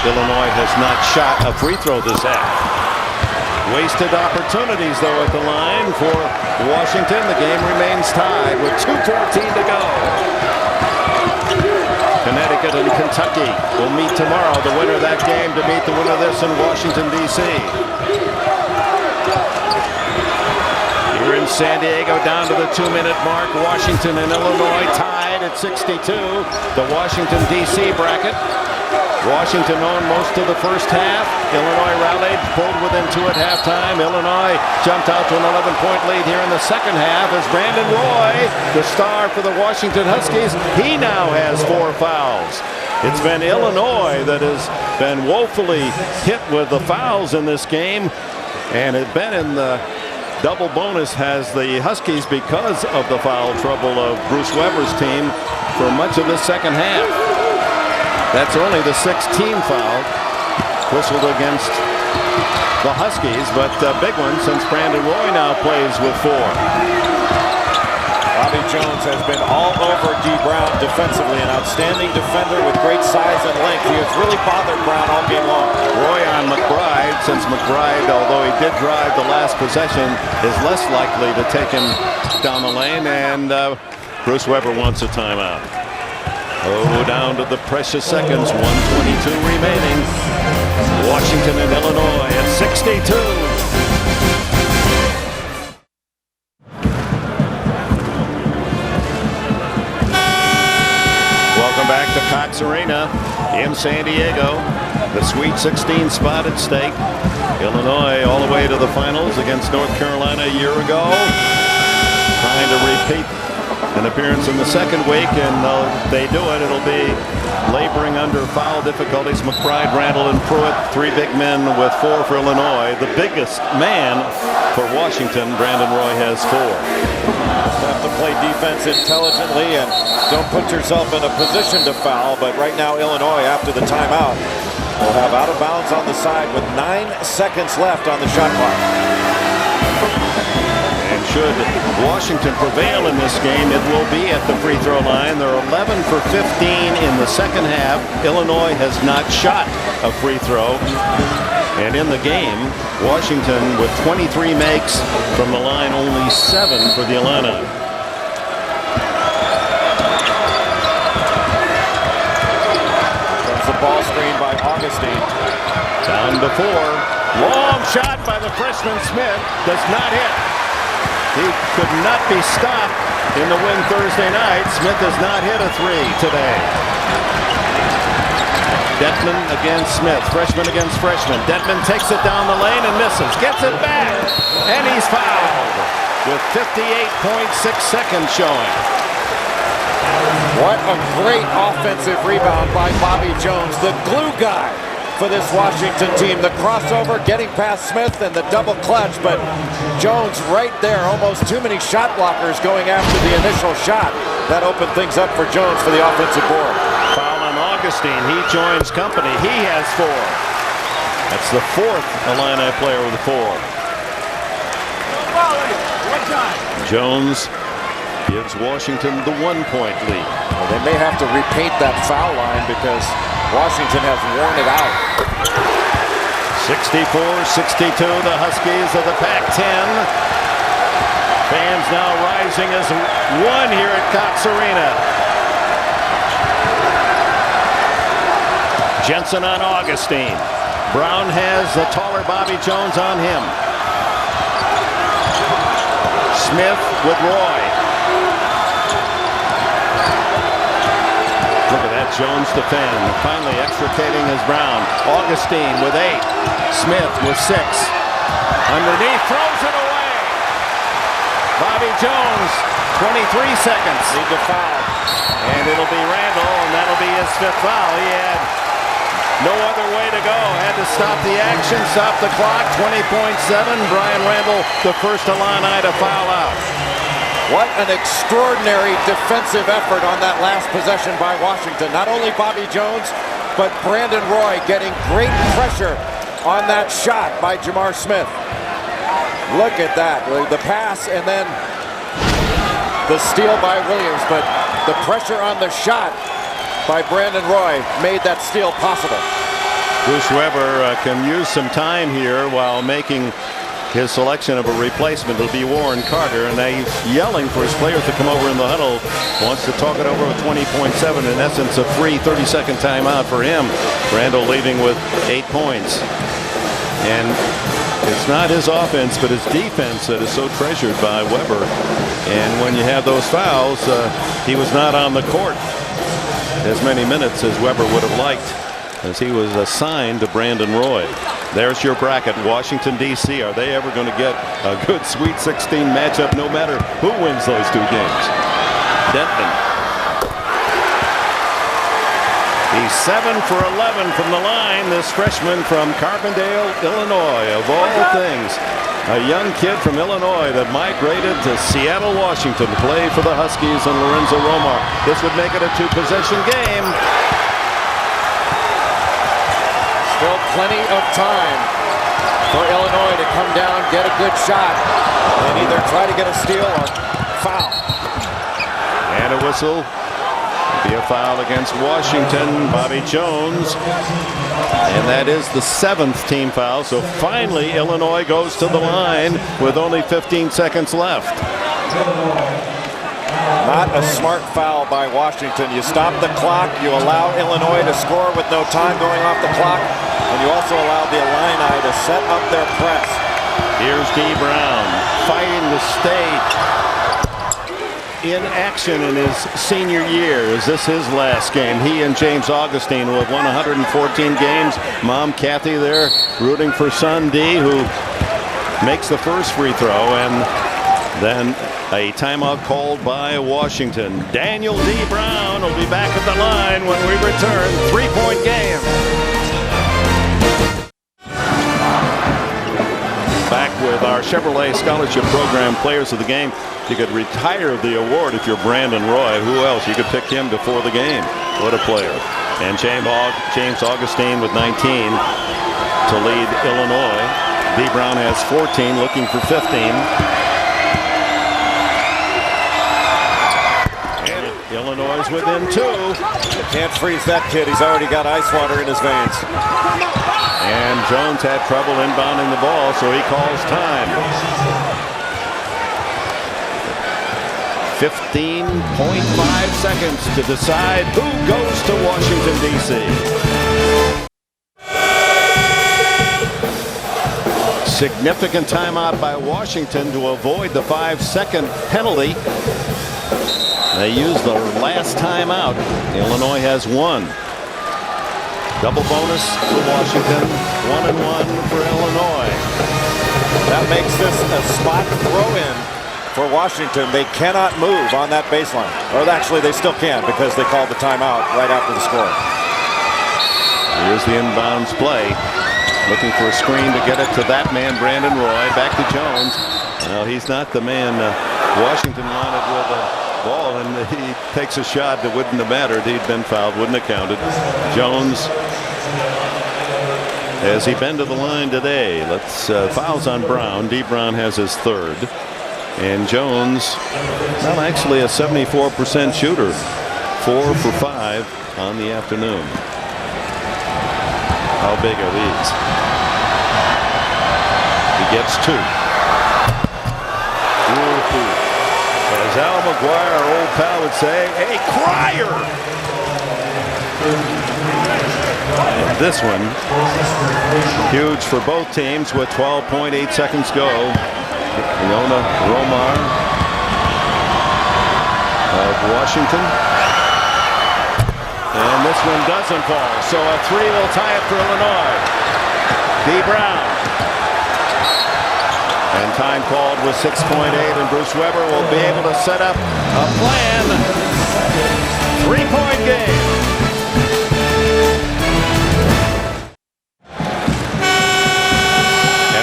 Illinois has not shot a free throw this half. Wasted opportunities, though, at the line for Washington. The game remains tied with 2:14 to go. Connecticut and Kentucky will meet tomorrow. The winner of that game to meet the winner of this in Washington, D.C. Here in San Diego, down to the 2-minute mark. Washington and Illinois tied at 62. The Washington, D.C. bracket. Washington owned most of the first half. Illinois rallied, pulled within 2 at halftime. Illinois jumped out to an 11-point lead here in the second half as Brandon Roy, the star for the Washington Huskies, he now has 4 fouls. It's been Illinois that has been woefully hit with the fouls in this game, and it's been in the double bonus has the Huskies because of the foul trouble of Bruce Weber's team for much of the second half. That's only the 6th team foul whistled against the Huskies, but a big one since Brandon Roy now plays with 4. Bobby Jones has been all over D. Brown defensively, an outstanding defender with great size and length. He has really bothered Brown all game long. Roy on McBride, since McBride, although he did drive the last possession, is less likely to take him down the lane, and Bruce Weber wants a timeout. Oh, down to the precious seconds, 1:22 remaining. Washington and Illinois at 62. Welcome back to Cox Arena in San Diego. The Sweet 16 spot at stake. Illinois all the way to the finals against North Carolina a year ago. Trying to repeat an appearance in the second week, and they do it. It'll be laboring under foul difficulties. McBride, Randall, and Pruitt, 3 big men with 4 for Illinois. The biggest man for Washington, Brandon Roy, has 4. Just have to play defense intelligently and don't put yourself in a position to foul. But right now, Illinois, after the timeout, will have out of bounds on the side with 9 seconds left on the shot clock. Should Washington prevail in this game, it will be at the free throw line. They're 11 for 15 in the second half. Illinois has not shot a free throw. And in the game, Washington with 23 makes from the line, only 7 for the Illini. Comes the ball screen by Augustine. Down to 4. Long shot by the freshman Smith. Does not hit. He could not be stopped in the win Thursday night. Smith has not hit a three today. Detman against Smith, freshman against freshman. Detman takes it down the lane and misses, gets it back, and he's fouled with 58.6 seconds showing. What a great offensive rebound by Bobby Jones, the glue guy for this Washington team. The crossover, getting past Smith, and the double clutch, but Jones right there, almost too many shot blockers going after the initial shot. That opened things up for Jones for the offensive board. Foul on Augustine. He joins company. He has 4. That's the 4th Illini player with a 4. Jones gives Washington the 1-point lead. Well, they may have to repaint that foul line because Washington has worn it out. 64-62, the Huskies of the Pac-10. Fans now rising as one here at Cox Arena. Jensen on Augustine. Brown has the taller Bobby Jones on him. Smith with Roy. Look at that, Jones defend. Finally extricating his Brown. Augustine with 8. Smith with 6. Underneath, throws it away. Bobby Jones, 23 seconds. Need to foul. And it'll be Randall, and that'll be his 5th foul. He had no other way to go. Had to stop the action, stop the clock. 20.7. Brian Randall, the first Illini to foul out. What an extraordinary defensive effort on that last possession by Washington. Not only Bobby Jones, but Brandon Roy getting great pressure on that shot by Jamar Smith. Look at that. The pass and then the steal by Williams, but the pressure on the shot by Brandon Roy made that steal possible. Bruce Weber can use some time here while making his selection of a replacement. Will be Warren Carter, and he's yelling for his players to come over in the huddle. Wants to talk it over with 20.7. In essence, a free 30-second timeout for him. Randall leaving with 8 points. And it's not his offense, but his defense that is so treasured by Weber. And when you have those fouls, he was not on the court as many minutes as Weber would have liked, as he was assigned to Brandon Roy. There's your bracket. Washington, D.C. Are they ever going to get a good Sweet 16 matchup no matter who wins those 2 games? Denton. He's 7 for 11 from the line. This freshman from Carbondale, Illinois, of all things. A young kid from Illinois that migrated to Seattle, Washington to play for the Huskies and Lorenzo Romar. This would make it a 2-possession game. Still plenty of time for Illinois to come down, get a good shot, and either try to get a steal or foul. And a whistle. Be a foul against Washington. Bobby Jones. And that is the 7th team foul. So finally, Illinois goes to the line with only 15 seconds left. Not a smart foul by Washington. You stop the clock, you allow Illinois to score with no time going off the clock, and you also allow the Illini to set up their press. Here's D. Brown fighting to stay in action in his senior year. Is this his last game? He and James Augustine, who have won 114 games. Mom Kathy there rooting for son D, who makes the first free throw, and then a timeout called by Washington. Daniel D. Brown will be back at the line when we return. 3-point game. Back with our Chevrolet Scholarship Program Players of the Game. You could retire the award if you're Brandon Roy. Who else? You could pick him before the game. What a player. And James Augustine with 19 to lead Illinois. D. Brown has 14, looking for 15. Illinois is within 2. You can't freeze that kid. He's already got ice water in his veins. And Jones had trouble inbounding the ball, so he calls time. 15.5 seconds to decide who goes to Washington, D.C. Significant timeout by Washington to avoid the 5-second penalty. They used the last timeout. Illinois has one. Double bonus for Washington. 1-1 for Illinois. That makes this a spot throw-in for Washington. They cannot move on that baseline. Or actually, they still can because they called the timeout right after the score. Here's the inbounds play. Looking for a screen to get it to that man, Brandon Roy. Back to Jones. Well, he's not the man Washington wanted with the ball, and he takes a shot that wouldn't have mattered. He'd been fouled, wouldn't have counted. Jones, has he been to the line today? Fouls on Brown. D. Brown has his third. And Jones, well, actually a 74% shooter. 4 for 5 on the afternoon. How big are these? He gets 2. As Al McGuire, our old pal, would say, a crier. And this one, huge for both teams with 12.8 seconds go. Leona Romar of Washington. And this one doesn't fall, so a 3 will tie it for Illinois. D. Brown. And time called with 6.8, and Bruce Weber will be able to set up a plan. 3-point game.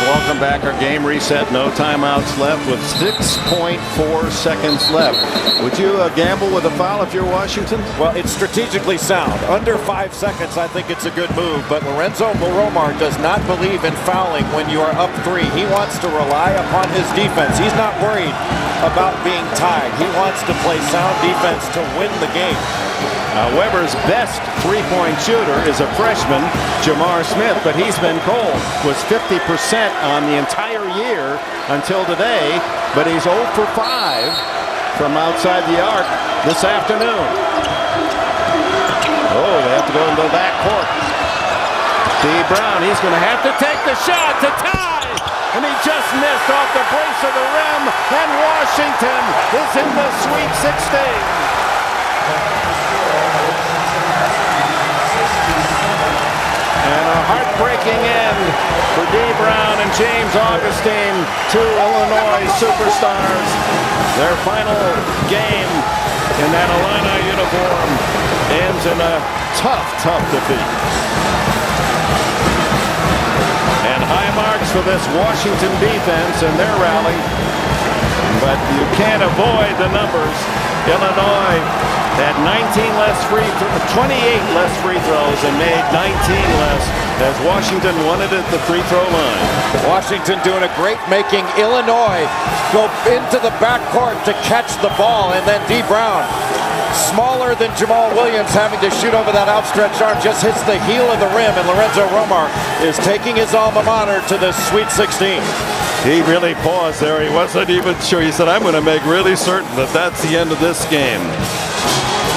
Welcome back. Our game reset. No timeouts left with 6.4 seconds left. Would you gamble with a foul if you're Washington? Well, it's strategically sound. Under 5 seconds, I think it's a good move. But Lorenzo Romar does not believe in fouling when you are up 3. He wants to rely upon his defense. He's not worried about being tied. He wants to play sound defense to win the game. Weber's best 3-point shooter is a freshman, Jamar Smith, but he's been cold. Was 50% on the entire year until today, but he's 0 for 5 from outside the arc this afternoon. Oh, they have to go into the back court. D. Brown, he's going to have to take the shot to tie, and he just missed off the brace of the rim, and Washington is in the Sweet 16. And a heartbreaking end for D. Brown and James Augustine, 2 Illinois superstars. Their final game in that Illini uniform ends in a tough defeat. And high marks for this Washington defense and their rally. But you can't avoid the numbers. Illinois had 28 less free throws and made 19 less as Washington won it at the free throw line. Washington doing a great, making Illinois go into the backcourt to catch the ball, and then D. Brown, smaller than Jamal Williams, having to shoot over that outstretched arm, just hits the heel of the rim, and Lorenzo Romar is taking his alma mater to the Sweet 16. He really paused there. He wasn't even sure. He said, I'm going to make really certain that that's the end of this game.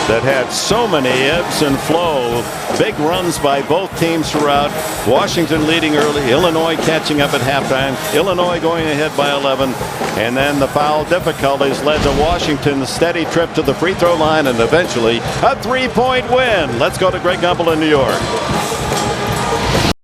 That had so many ebbs and flow. Big runs by both teams throughout. Washington leading early. Illinois catching up at halftime. Illinois going ahead by 11. And then the foul difficulties led to Washington's steady trip to the free throw line and eventually a 3-point win. Let's go to Greg Gumbel in New York.